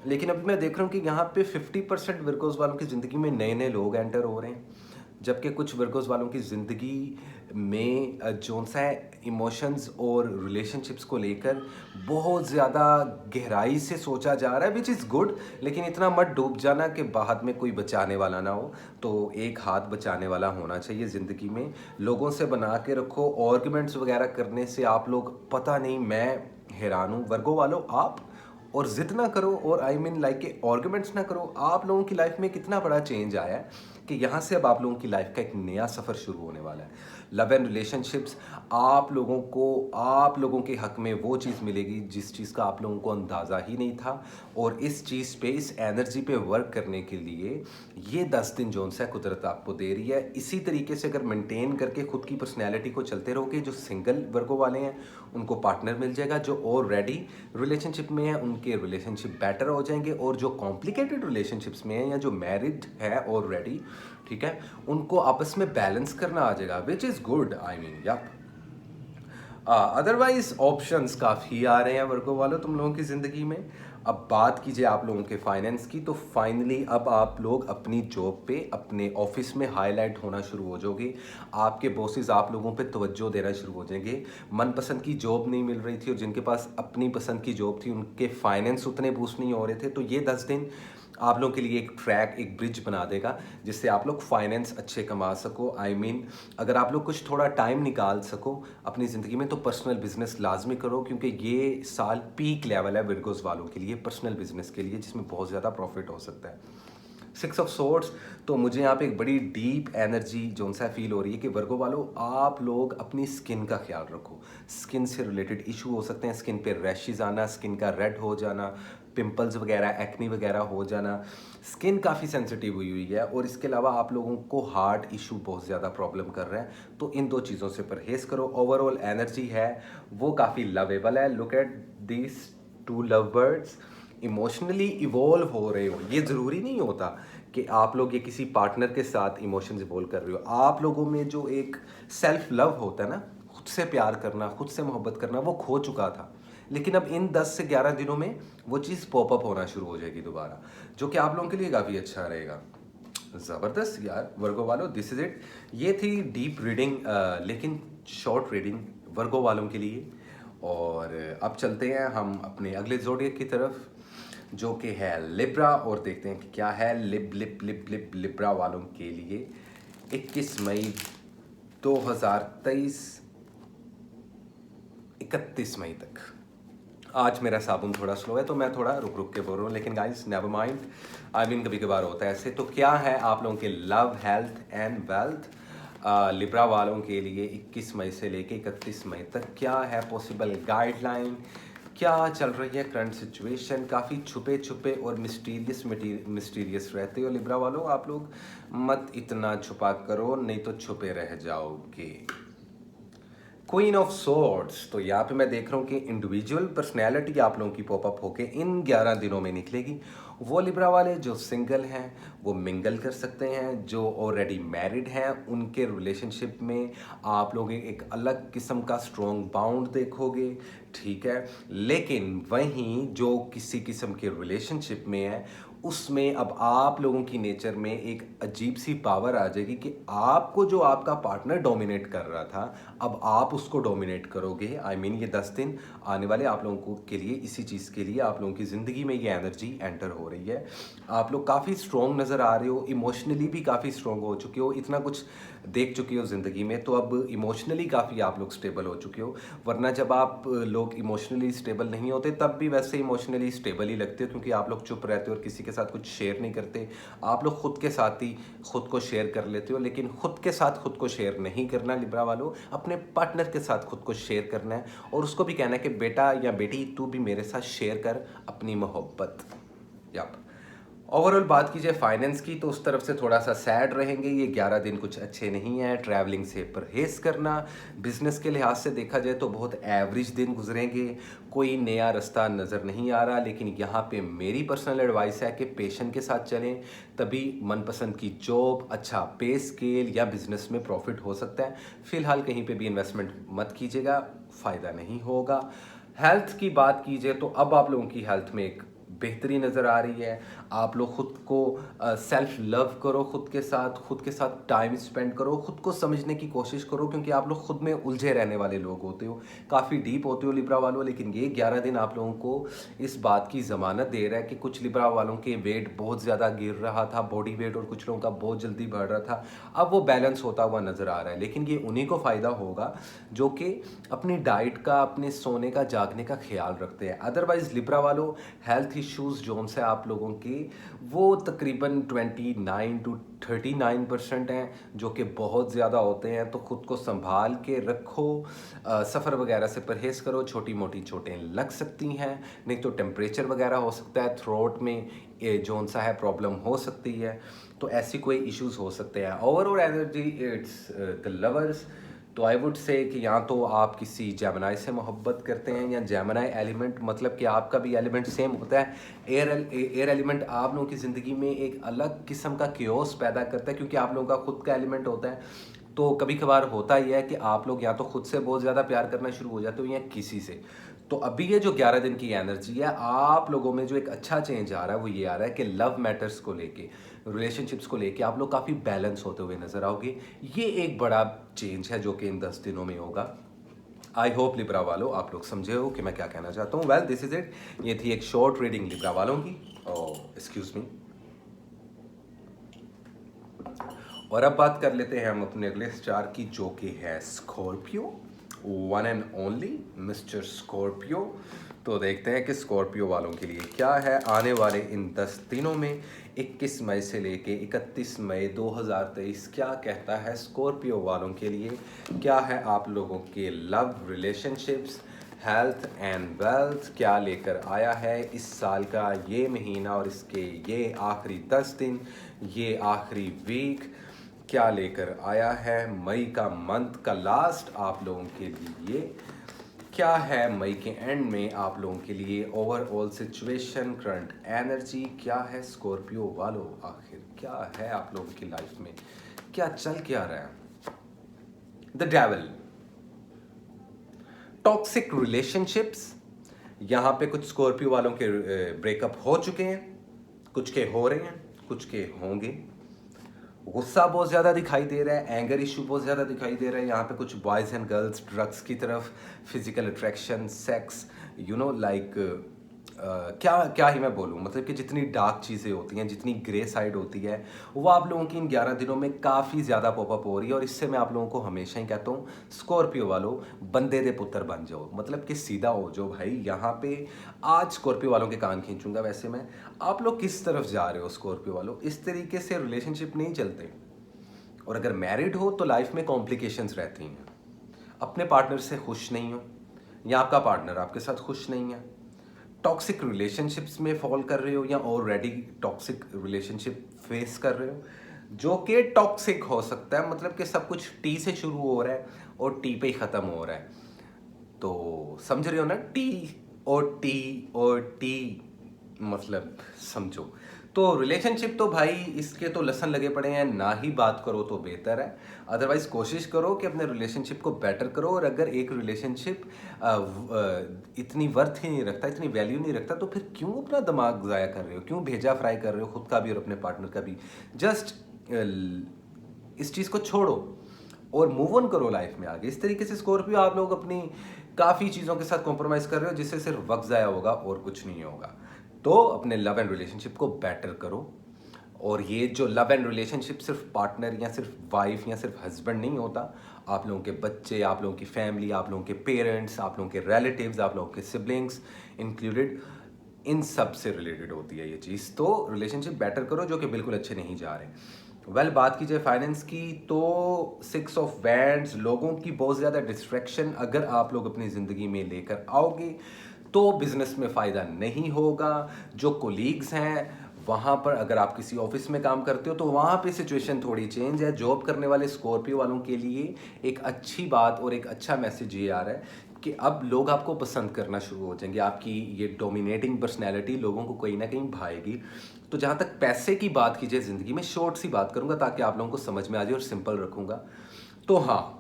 लेकिन अभी मैं देख रहा हूँ कि यहाँ पे 50% विर्गोस वालों की ज़िंदगी में नए नए लोग एंटर हो रहे हैं। जबकि कुछ वर्गोस वालों की ज़िंदगी में जो सा है इमोशंस और रिलेशनशिप्स को लेकर बहुत ज़्यादा गहराई से सोचा जा रहा है, विच इज़ गुड। लेकिन इतना मत डूब जाना कि बाद में कोई बचाने वाला ना हो। तो एक हाथ बचाने वाला होना चाहिए ज़िंदगी में। लोगों से बना के रखो, आर्गुमेंट्स वगैरह करने से आप लोग, पता नहीं, मैं हैरान हूँ वर्गो वालों आप। और ज़िद ना करो, और आई मीन लाइक के आर्गुमेंट्स ना करो। आप लोगों की लाइफ में कितना बड़ा चेंज आया है कि यहाँ से अब आप लोगों की लाइफ का एक नया सफ़र शुरू होने वाला है। लव एंड रिलेशनशिप्स, आप लोगों के हक में वो चीज़ मिलेगी जिस चीज़ का आप लोगों को अंदाज़ा ही नहीं था। और इस चीज़ पे, इस एनर्जी पे वर्क करने के लिए ये 10 दिन जोन सा कुदरत आपको दे रही है। इसी तरीके से अगर मेंटेन करके खुद की पर्सनैलिटी को चलते रहोगे, जो सिंगल वर्गों वाले हैं उनको पार्टनर मिल जाएगा, जो ऑलरेडी रिलेशनशिप में है उनके रिलेशनशिप बेटर हो जाएंगे, और जो कॉम्प्लिकेटेड रिलेशनशिप्स में है या जो मैरिड है ऑलरेडी, ठीक है, उनको आपस में बैलेंस करना आ जाएगा, which is good. I mean yup. Otherwise options काफ़ी आ रहे हैं वर्गो वालों तुम लोगों की ज़िंदगी में। अब बात कीजिए आप लोगों के फाइनेंस की, तो फाइनली अब आप लोग अपनी जॉब पे, अपने ऑफिस में हाईलाइट होना शुरू हो जाओगे। आपके बॉसेस आप लोगों पे तवज्जो देना शुरू हो जाएंगे। मनपसंद की जॉब नहीं मिल रही थी, और जिनके पास अपनी पसंद की जॉब थी उनके फाइनेंस उतने बूस्ट नहीं हो रहे थे। तो ये 10 दिन आप लोगों के लिए एक ट्रैक, एक ब्रिज बना देगा जिससे आप लोग फाइनेंस अच्छे कमा सको। आई मीन अगर आप लोग कुछ थोड़ा टाइम निकाल सको अपनी ज़िंदगी में, तो पर्सनल बिजनेस लाजमी करो, क्योंकि ये साल पीक लेवल है विर्गोस वालों के लिए, पर्सनल बिजनेस के लिए, जिसमें बहुत ज़्यादा प्रॉफिट हो सकता है। 6 ऑफ सोर्ड्स, तो मुझे यहाँ पे एक बड़ी डीप एनर्जी जो सा फील हो रही है कि वर्गो वालों आप लोग अपनी स्किन का ख्याल रखो। स्किन से रिलेटेड इशू हो सकते हैं, स्किन पे रैशेज आना, स्किन का रेड हो जाना, पिंपल्स वगैरह, एक्नी वगैरह हो जाना। स्किन काफ़ी सेंसिटिव हुई है, और इसके अलावा आप लोगों को हार्ट इशू बहुत ज़्यादा प्रॉब्लम कर रहे हैं। तो इन 2 चीज़ों से परहेज़ करो। ओवरऑल एनर्जी है वो काफ़ी लवेबल है। Look at this 2 love birds, emotionally evolve हो रहे हो। ये ज़रूरी नहीं होता कि आप लोग ये किसी पार्टनर के साथ इमोशंस इवॉल्व कर रहे हो। आप लोगों में जो एक सेल्फ लव होता है ना, खुद से प्यार करना, खुद से मोहब्बत करना, वो खो चुका था। लेकिन अब इन 10 से 11 दिनों में वो चीज़ पॉपअप होना शुरू हो जाएगी दोबारा, जो कि आप लोगों के लिए काफ़ी अच्छा रहेगा। ज़बरदस्त यार वर्गो वालों, दिस इज़ इट। ये थी डीप रीडिंग, लेकिन शॉर्ट रीडिंग वर्गो वालों के लिए। और अब चलते हैं हम अपने अगले ज़ोडिएक की तरफ, जो कि है लिब्रा, और देखते हैं कि क्या है लिब्रा वालों के लिए 21 मई 2023 31 मई तक। आज मेरा साबुन थोड़ा स्लो है तो मैं थोड़ा रुक रुक के बोल रहा हूँ, लेकिन guys never mind, I mean कभी कभार होता है ऐसे। तो क्या है आप लोगों के love, health and wealth Libra वालों के लिए 21 मई से लेके 31 मई तक क्या है पॉसिबल गाइडलाइन, क्या चल रही है करंट सिचुएशन। काफ़ी छुपे छुपे और मिस्टीरियस रहते हो लिब्रा वालों आप लोग, मत इतना छुपा करो नहीं तो छुपे रह जाओगे। क्वीन ऑफ सोर्ड्स, तो यहाँ पे मैं देख रहा हूँ कि इंडिविजुअल पर्सनैलिटी आप लोगों की पॉपअप होके इन 11 दिनों में निकलेगी। वो लिब्रा वाले जो सिंगल हैं वो मिंगल कर सकते हैं, जो ऑलरेडी मैरिड हैं उनके रिलेशनशिप में आप लोग एक अलग किस्म का स्ट्रॉन्ग बाउंड देखोगे, ठीक है। लेकिन वहीं जो किसी किस्म के रिलेशनशिप में है उसमें अब आप लोगों की नेचर में एक अजीब सी पावर आ जाएगी कि आपको जो आपका पार्टनर डोमिनेट कर रहा था अब आप उसको डोमिनेट करोगे। आई मीन ये 10 दिन आने वाले आप लोगों को के लिए इसी चीज़ के लिए आप लोगों की ज़िंदगी में ये एनर्जी एंटर हो रही है। आप लोग काफ़ी स्ट्रॉन्ग नज़र आ रहे हो, इमोशनली भी काफ़ी स्ट्रॉन्ग हो चुके हो, इतना कुछ देख चुके हो ज़िंदगी में, तो अब इमोशनली काफ़ी आप लोग स्टेबल हो चुके हो। वरना जब आप लोग इमोशनली स्टेबल नहीं होते तब भी वैसे इमोशनली स्टेबल ही लगते हो, क्योंकि आप लोग चुप रहते हो और किसी के साथ कुछ शेयर नहीं करते। आप लोग खुद के साथ ही खुद को शेयर कर लेते हो, लेकिन खुद के साथ खुद को शेयर नहीं करना लिब्रा वालों, अपने पार्टनर के साथ खुद को शेयर करना है और उसको भी कहना है कि बेटा या बेटी तू भी मेरे साथ शेयर कर अपनी मोहब्बत। यप। ओवरऑल बात कीजिए फाइनेंस की तो उस तरफ से थोड़ा सा सैड रहेंगे, ये 11 दिन कुछ अच्छे नहीं हैं। ट्रैवलिंग से परहेज़ करना, बिजनेस के लिहाज से देखा जाए तो बहुत एवरेज दिन गुजरेंगे, कोई नया रास्ता नज़र नहीं आ रहा। लेकिन यहाँ पे मेरी पर्सनल एडवाइस है कि पेशेंस के साथ चलें, तभी मनपसंद की जॉब, अच्छा पे स्केल या बिजनेस में प्रॉफिट हो सकता है। फ़िलहाल कहीं पे भी इन्वेस्टमेंट मत कीजिएगा, फ़ायदा नहीं होगा। हेल्थ की बात कीजिए तो अब आप लोगों की हेल्थ में एक बेहतरी नज़र आ रही है। आप लोग ख़ुद को सेल्फ लव करो, ख़ुद के साथ टाइम स्पेंड करो, ख़ुद को समझने की कोशिश करो, क्योंकि आप लोग ख़ुद में उलझे रहने वाले लोग होते हो, काफ़ी डीप होते हो लिब्रा वालों। लेकिन ये 11 दिन आप लोगों को इस बात की ज़मानत दे रहा है कि कुछ लिब्रा वालों के वेट बहुत ज़्यादा गिर रहा था, बॉडी वेट, और कुछ लोगों का बहुत जल्दी बढ़ रहा था। अब वो बैलेंस होता हुआ नज़र आ रहा है। लेकिन ये उन्हीं को फ़ायदा होगा जो कि अपनी डाइट का, अपने सोने का, जागने का ख्याल रखते हैं। अदरवाइज़ लिब्रा वालों, हेल्थ इश्यूज़ जो उनसे आप लोगों के, वो तकरीबन 29 to 39% हैं, जो कि बहुत ज़्यादा होते हैं। तो ख़ुद को संभाल के रखो, सफ़र वगैरह से परहेज़ करो। छोटी मोटी चोटें लग सकती हैं, नहीं तो टेम्परेचर वगैरह हो सकता है, थ्रोट में जो सा है प्रॉब्लम हो सकती है, तो ऐसी कोई इश्यूज़ हो सकते हैं। Overall energy it's the lovers. तो आई वुड से कि या तो आप किसी जेमिनाई से मोहब्बत करते हैं, या जेमिनाई एलिमेंट, मतलब कि आपका भी एलिमेंट सेम होता है। एयर एलिमेंट आप लोगों की ज़िंदगी में एक अलग किस्म का क्योस पैदा करता है, क्योंकि आप लोगों का खुद का एलिमेंट होता है। तो कभी कभार होता ही है कि आप लोग या तो खुद से बहुत ज़्यादा प्यार करना शुरू हो जाते हो, या किसी से। तो अभी ये जो 11 दिन की एनर्जी है, आप लोगों में जो एक अच्छा चेंज आ रहा है वो ये आ रहा है कि लव मैटर्स को लेके, रिलेशनशिप्स को लेके आप लोग काफ़ी बैलेंस होते हुए नज़र आओगे। ये एक बड़ा चेंज है जो कि इन 10 दिनों में होगा। आई होप लिब्रा वालों आप लोग समझे हो कि मैं क्या कहना चाहता हूँ। Well this is it. ये थी एक शॉर्ट रीडिंग लिब्रा वालों की। Excuse me. और अब बात कर लेते हैं हम अपने अगले स्टार की, जो कि है Scorpio, one and only mister Scorpio. तो देखते हैं कि स्कॉर्पियो वालों के लिए क्या है आने वाले इन 10 दिनों में। 21 मई से लेके 31 मई 2023 क्या कहता है स्कॉर्पियो वालों के लिए। क्या है आप लोगों के love, relationships, health and wealth, क्या लेकर आया है इस साल का ये महीना, और इसके ये आखिरी 10 दिन, ये आखिरी वीक क्या लेकर आया है। मई का मंथ का लास्ट आप लोगों के लिए क्या है, मई के एंड में आप लोगों के लिए ओवरऑल सिचुएशन, करंट एनर्जी क्या है स्कॉर्पियो वालों। आखिर क्या है आप लोगों की लाइफ में, क्या चल क्या रहा है। The devil, toxic relationships. यहाँ पे कुछ स्कॉर्पियो वालों के ब्रेकअप हो चुके हैं, कुछ के हो रहे हैं, कुछ के होंगे। गुस्सा बहुत ज़्यादा दिखाई दे रहा है, एंगर इशू बहुत ज़्यादा दिखाई दे रहा है। यहाँ पे कुछ बॉयज़ एंड गर्ल्स ड्रग्स की तरफ, physical attraction, sex, you know like क्या क्या ही मैं बोलूँ, मतलब कि जितनी डार्क चीज़ें होती हैं, जितनी ग्रे साइड होती है, वो आप लोगों की इन 11 दिनों में काफ़ी ज़्यादा पॉपअप हो रही है। और इससे मैं आप लोगों को हमेशा ही कहता हूँ, स्कॉर्पियो वालों बंदे दे पुत्र बन जाओ, मतलब कि सीधा हो जाओ भाई। यहाँ पे आज स्कॉर्पियो वालों के कान खींचूंगा। वैसे मैं, आप लोग किस तरफ जा रहे हो स्कॉर्पियो वालों, इस तरीके से रिलेशनशिप नहीं चलते। और अगर मैरिड हो तो लाइफ में कॉम्प्लिकेशंस रहती हैं, अपने पार्टनर से खुश नहीं हो, या आपका पार्टनर आपके साथ खुश नहीं है, टॉक्सिक रिलेशनशिप्स में फॉल कर रहे हो, या ऑलरेडी टॉक्सिक रिलेशनशिप फेस कर रहे हो, जो कि टॉक्सिक हो सकता है, मतलब कि सब कुछ टी से शुरू हो रहा है और टी पे ही ख़त्म हो रहा है। तो समझ रहे हो ना, टी और टी मतलब समझो। तो रिलेशनशिप तो भाई इसके तो लसन लगे पड़े हैं, ना ही बात करो तो बेहतर है। अदरवाइज कोशिश करो कि अपने रिलेशनशिप को बेटर करो। और अगर एक रिलेशनशिप इतनी वर्थ ही नहीं रखता, इतनी वैल्यू नहीं रखता, तो फिर क्यों अपना दिमाग ज़ाया कर रहे हो, क्यों भेजा फ्राई कर रहे हो खुद का भी और अपने पार्टनर का भी। जस्ट इस चीज़ को छोड़ो और मूव ऑन करो लाइफ में आगे। इस तरीके से स्कॉर्पियो आप लोग अपनी काफ़ी चीज़ों के साथ कॉम्प्रोमाइज़ कर रहे हो, जिससे सिर्फ वक्त ज़ाया होगा और कुछ नहीं होगा। तो अपने लव एंड रिलेशनशिप को बेटर करो। और ये जो लव एंड रिलेशनशिप सिर्फ पार्टनर या सिर्फ वाइफ या सिर्फ हस्बैंड नहीं होता, आप लोगों के बच्चे, आप लोगों की फैमिली, आप लोगों के पेरेंट्स, आप लोगों के रिलेटिव्स, आप लोगों के सिबलिंग्स इंक्लूडेड, इन सब से रिलेटेड होती है ये चीज़। तो रिलेशनशिप बेटर करो जो कि बिल्कुल अच्छे नहीं जा रहे। वेल बात की जाए फाइनेंस की, तो 6 ऑफ वैंड्स, लोगों की बहुत ज़्यादा डिस्ट्रैक्शन अगर आप लोग अपनी ज़िंदगी में लेकर आओगे तो बिजनेस में फ़ायदा नहीं होगा। जो कोलीग्स हैं वहाँ पर, अगर आप किसी ऑफिस में काम करते हो तो वहाँ पे सिचुएशन थोड़ी चेंज है। जॉब करने वाले स्कॉर्पियो वालों के लिए एक अच्छी बात और एक अच्छा मैसेज ये आ रहा है कि अब लोग आपको पसंद करना शुरू हो जाएंगे। आपकी ये डोमिनेटिंग पर्सनैलिटी लोगों को कहीं ना कहीं भाएगी। तो जहाँ तक पैसे की बात कीजिए ज़िंदगी में, शॉर्ट सी बात करूँगा ताकि आप लोगों को समझ में आ जाए और सिंपल रखूँगा। तो हाँ,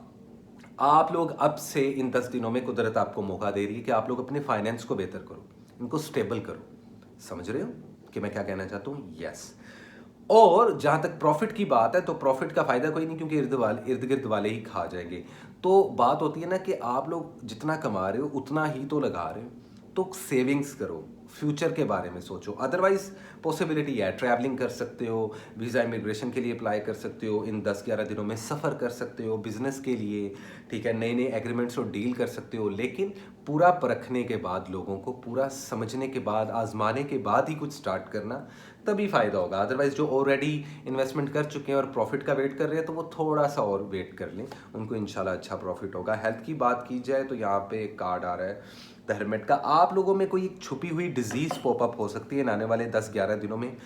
आप लोग अब से इन 10 दिनों में कुदरत आपको मौका दे रही है कि आप लोग अपने फाइनेंस को बेहतर करो, इनको स्टेबल करो। समझ रहे हो कि मैं क्या कहना चाहता हूँ? यस। और जहाँ तक प्रॉफिट की बात है, तो प्रॉफिट का फ़ायदा कोई नहीं, क्योंकि इर्द गिर्द वाले ही खा जाएंगे। तो बात होती है ना कि आप लोग जितना कमा रहे हो उतना ही तो लगा रहे हो, तो सेविंग्स करो, फ्यूचर के बारे में सोचो। अदरवाइज पॉसिबिलिटी है, ट्रैवलिंग कर सकते हो, वीज़ा इमिग्रेशन के लिए अप्लाई कर सकते हो, इन 10-11 दिनों में सफ़र कर सकते हो बिजनेस के लिए, ठीक है, नए नए एग्रीमेंट्स और डील कर सकते हो। लेकिन पूरा परखने के बाद, लोगों को पूरा समझने के बाद, आजमाने के बाद ही कुछ स्टार्ट करना, तभी फ़ायदा होगा। अदरवाइज जो ऑलरेडी इन्वेस्टमेंट कर चुके हैं और प्रॉफिट का वेट कर रहे हैं, तो वो थोड़ा सा और वेट कर लें, उनको इंशाल्लाह अच्छा प्रॉफिट होगा। हेल्थ की बात की जाए तो यहाँ पे एक कार्ड आ रहा है द हेरमिट का। आप लोगों में कोई एक छुपी हुई डिजीज़ पॉपअप हो सकती है आने वाले 10-11 दिनों में।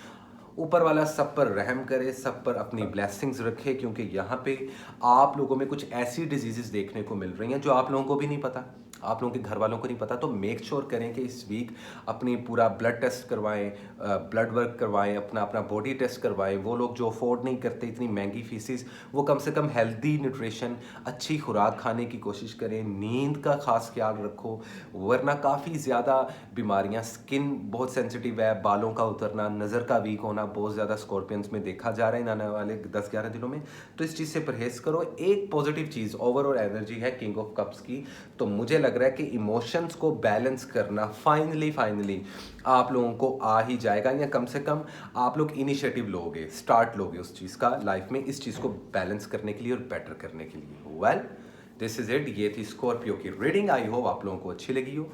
ऊपर वाला सब पर रहम करे, सब पर अपनी ब्लेसिंग्स रखे, क्योंकि यहाँ पे आप लोगों में कुछ ऐसी डिजीज़ेस देखने को मिल रही हैं जो आप लोगों को भी नहीं पता, आप लोगों के घर वालों को नहीं पता। तो मेक श्योर करें कि इस वीक अपनी पूरा ब्लड टेस्ट करवाएं, ब्लड वर्क करवाएं, अपना अपना बॉडी टेस्ट करवाएं। वो लोग जो अफोर्ड नहीं करते इतनी महंगी फीसिस, वो कम से कम हेल्दी न्यूट्रिशन, अच्छी खुराक खाने की कोशिश करें। नींद का खास ख्याल रखो, वरना काफ़ी ज़्यादा बीमारियां, स्किन बहुत सेंसिटिव है, बालों का उतरना, नज़र का वीक होना बहुत ज़्यादा स्कॉर्पियंस में देखा जा रहा है इन आने वाले 10-11 दिनों में। तो इस चीज़ से परहेज करो। एक पॉजिटिव चीज़ ओवरऑल एनर्जी है किंग ऑफ कप्स की, तो मुझे लग रहा है कि इमोशंस को बैलेंस करना फाइनली आप लोगों को आ ही जाएगा, या कम से कम आप लोग इनिशिएटिव लोगे, स्टार्ट लोगे उस चीज़ का लाइफ में, इस चीज़ को बैलेंस करने के लिए और बेटर करने के लिए। Well, this is it. ये थी स्कॉर्पियो की रीडिंग। आई होप आप लोगों को अच्छी लगी हो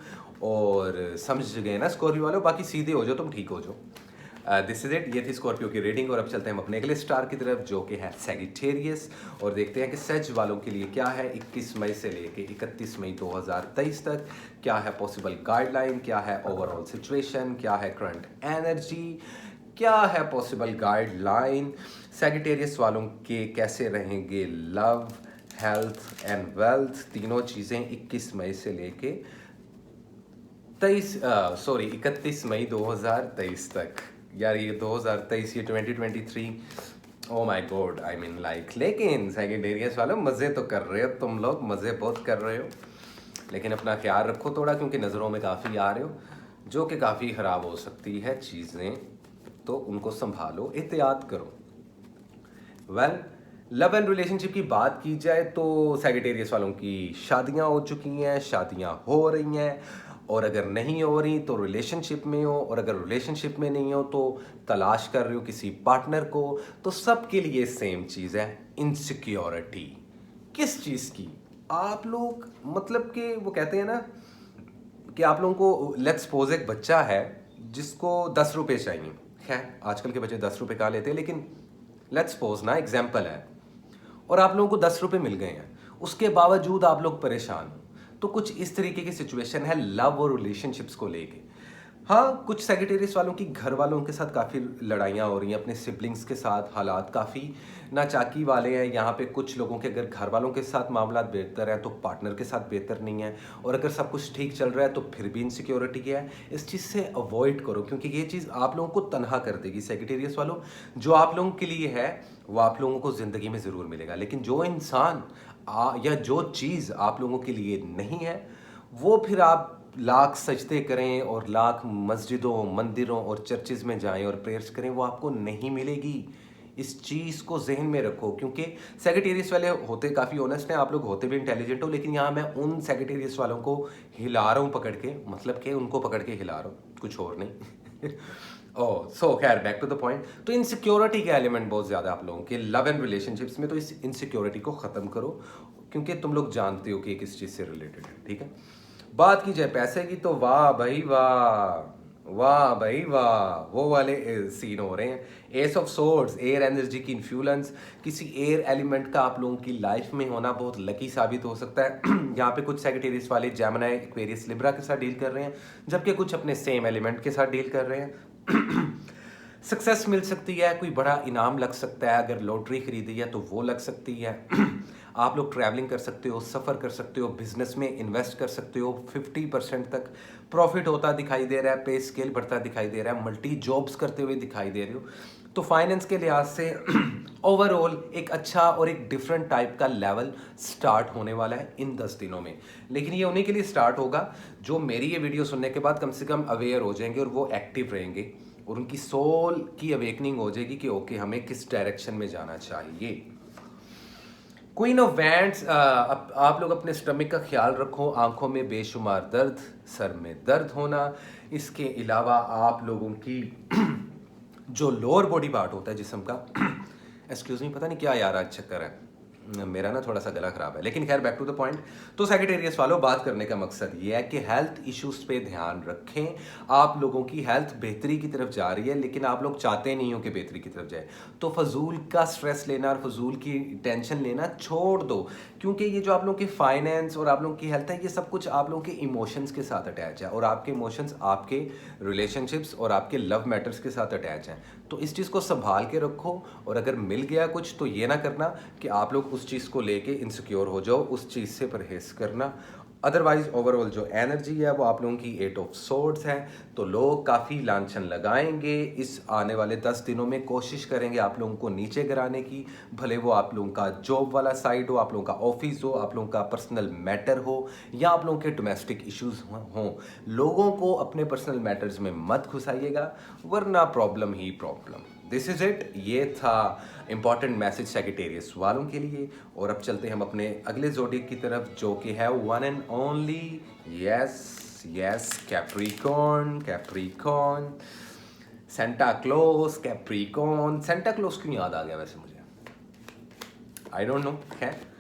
और समझ गए ना स्कॉर्पियो वालों। बाकी सीधे हो जाओ, तुम ठीक हो जाओ। This is it. ये थी स्कॉर्पियो की रीडिंग और अब चलते हैं हम अपने अगले स्टार की तरफ, जो कि है सैजिटेरियस, और देखते हैं कि सैज वालों के लिए क्या है 21 मई से लेके 31 मई 2023 तक। क्या है पॉसिबल गाइडलाइन, क्या है ओवरऑल सिचुएशन, क्या है करंट एनर्जी, क्या है पॉसिबल गाइडलाइन। सैजिटेरियस वालों के कैसे रहेंगे लव, हेल्थ एंड वेल्थ, तीनों चीज़ें 21 मई से लेके 31 मई 2023 तक। यार ये 2023, ये 2023, oh my God, I mean like. लेकिन सैजिटेरियस वालों मज़े तो कर रहे हो तुम लोग, मज़े बहुत कर रहे हो, लेकिन अपना ख्याल रखो थोड़ा, क्योंकि नज़रों में काफ़ी आ रहे हो, जो कि काफ़ी ख़राब हो सकती है चीज़ें, तो उनको संभालो, एहतियात करो। वेल, लव एंड रिलेशनशिप की बात की जाए तो सैजिटेरियस वालों की शादियां हो चुकी हैं, शादियां हो रही हैं, और अगर नहीं हो रही तो रिलेशनशिप में हो, और अगर रिलेशनशिप में नहीं हो तो तलाश कर रहे हो किसी पार्टनर को। तो सबके लिए सेम चीज़ है, इनसिक्योरिटी। किस चीज़ की? आप लोग मतलब कि वो कहते हैं ना कि आप लोगों को, लेट्स सपोज एक बच्चा है जिसको 10 रुपये चाहिए। खैर आजकल के बच्चे 10 रुपये कहाँ लेते हैं, लेकिन लेट्स सपोज ना, एग्जाम्पल है, और आप लोगों को 10 रुपये मिल गए हैं, उसके बावजूद आप लोग परेशान हो। तो कुछ इस तरीके की सिचुएशन है लव और रिलेशनशिप्स को लेके। हाँ, कुछ सैजिटेरियस वालों की घर वालों के साथ काफ़ी लड़ाइयाँ हो रही हैं, अपने सिबलिंग्स के साथ हालात काफ़ी नाचाकी वाले हैं। यहाँ पे कुछ लोगों के अगर घर वालों के साथ मामला बेहतर है तो पार्टनर के साथ बेहतर नहीं है, और अगर सब कुछ ठीक चल रहा है तो फिर भी इनसिक्योरिटी है। इस चीज़ से अवॉइड करो, क्योंकि ये चीज़ आप लोगों को तनहा कर देगी। सैजिटेरियस वालों, जो आप लोगों के लिए है वो आप लोगों को ज़िंदगी में ज़रूर मिलेगा, लेकिन जो इंसान या जो चीज़ आप लोगों के लिए नहीं है, वो फिर आप लाख सजदे करें और लाख मस्जिदों, मंदिरों और चर्चेज़ में जाएं और प्रेयर्स करें, वो आपको नहीं मिलेगी। इस चीज़ को जहन में रखो, क्योंकि सैजिटेरियस वाले होते काफ़ी ऑनेस्ट हैं, आप लोग होते भी इंटेलिजेंट हो, लेकिन यहाँ मैं उन सैजिटेरियस वालों को हिला रहा हूँ पकड़ के, मतलब कि उनको पकड़ के हिला रहा हूँ, कुछ और नहीं। ओह सो खैर, बैक टू द पॉइंट। तो इनसिक्योरिटी के एलिमेंट बहुत ज़्यादा आप लोगों के लव एंड रिलेशनशिप्स में, तो इस इनसिक्योरिटी को ख़त्म करो, क्योंकि तुम लोग जानते हो कि ये किस चीज़ से रिलेटेड है, ठीक है। बात की जाए पैसे की, तो वाह भाई वाह, वाह भाई वाह, वो वाले सीन हो रहे हैं। S of swords, air energy की इन्फ्लुएंस, किसी एयर एलिमेंट का आप लोगों की लाइफ में होना बहुत लकी साबित हो सकता है। यहाँ पे कुछ सैजिटेरियस वाले जेमिनी, एक्वेरियस, लिब्रा के साथ डील कर रहे हैं, जबकि कुछ अपने सेम एलिमेंट के साथ डील कर रहे हैं। सक्सेस मिल सकती है, कोई बड़ा इनाम लग सकता है, अगर लॉटरी खरीदी है तो वो लग सकती है। आप लोग ट्रैवलिंग कर सकते हो, सफ़र कर सकते हो, बिजनेस में इन्वेस्ट कर सकते हो, 50% तक प्रॉफिट होता दिखाई दे रहा है, पे स्केल बढ़ता दिखाई दे रहा है, मल्टी जॉब्स करते हुए दिखाई दे रहे हो। तो फाइनेंस के लिहाज से ओवरऑल एक अच्छा और एक डिफरेंट टाइप का लेवल स्टार्ट होने वाला है इन 10 दिनों में। लेकिन ये उन्हीं के लिए स्टार्ट होगा जो मेरी ये वीडियो सुनने के बाद कम से कम अवेयर हो जाएंगे और वो एक्टिव रहेंगे और उनकी सोल की अवेकनिंग हो जाएगी कि ओके हमें किस डायरेक्शन में जाना चाहिए। क्वीन ऑफ वैंड्स, आप लोग अपने स्टमक का ख्याल रखो, आंखों में बेशुमार दर्द, सर में दर्द होना, इसके अलावा आप लोगों की जो लोअर बॉडी पार्ट होता है जिस्म का एक्सक्यूज मी, पता नहीं क्या यार आज चक्कर है, मेरा ना थोड़ा सा गला खराब है, लेकिन खैर बैक टू द पॉइंट। तो सेक्रेटेरियस वालों, बात करने का मकसद ये है कि हेल्थ इश्यूज पे ध्यान रखें। आप लोगों की हेल्थ बेहतरी की तरफ जा रही है लेकिन आप लोग चाहते नहीं हो कि बेहतरी की तरफ जाए, तो फजूल का स्ट्रेस लेना और फजूल की टेंशन लेना छोड़ दो, क्योंकि ये जो आप लोगों की फाइनेंस और आप लोगों की हेल्थ है ये सब कुछ आप लोगों के इमोशंस के साथ अटैच है और आपके इमोशंस आपके रिलेशनशिप्स और आपके लव मैटर्स के साथ अटैच हैं। तो इस चीज़ को संभाल के रखो और अगर मिल गया कुछ तो ये ना करना कि आप लोग उस चीज़ को लेके इनसिक्योर हो जाओ, उस चीज़ से परहेज करना। अदरवाइज ओवरऑल जो एनर्जी है वो आप लोगों की 8 ऑफ सोर्ड्स है, तो लोग काफ़ी लांछन लगाएंगे इस आने वाले 10 दिनों में, कोशिश करेंगे आप लोगों को नीचे गिराने की, भले वो आप लोगों का जॉब वाला साइड हो, आप लोगों का ऑफिस हो, आप लोगों का पर्सनल मैटर हो या आप लोगों के डोमेस्टिक इश्यूज हों। लोगों को अपने पर्सनल मैटर्स में मत घुसाइएगा वरना problem he problem. This is it, ये था इंपॉर्टेंट मैसेज सेक्रेटेरियस वालों के लिए। और अब चलते हैं हम अपने अगले ज़ोडिएक की तरफ जो कि है one and only, yes yes, Capricorn. Capricorn, Santa Claus, Capricorn. Santa Claus क्यों याद आ गया वैसे मुझे, आई डोंट नो। है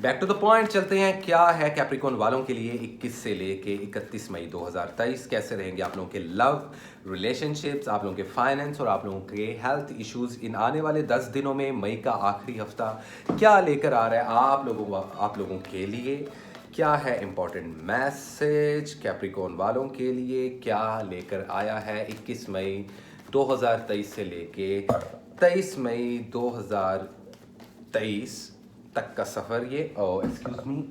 बैक टू द पॉइंट, चलते हैं क्या है कैप्रिकॉर्न वालों के लिए 21 से लेके 31 मई 2023 कैसे रहेंगे आप लोगों के लव रिलेशनशिप्स, आप लोगों के फाइनेंस और आप लोगों के हेल्थ इश्यूज इन आने वाले 10 दिनों में। मई का आखिरी हफ्ता क्या लेकर आ रहा है आप लोगों के लिए, क्या है इंपॉर्टेंट मैसेज कैप्रिकॉर्न वालों के लिए, क्या लेकर आया है 21 मई 2023 से लेके 23 मई 2023 तक का सफर। ये excuse me,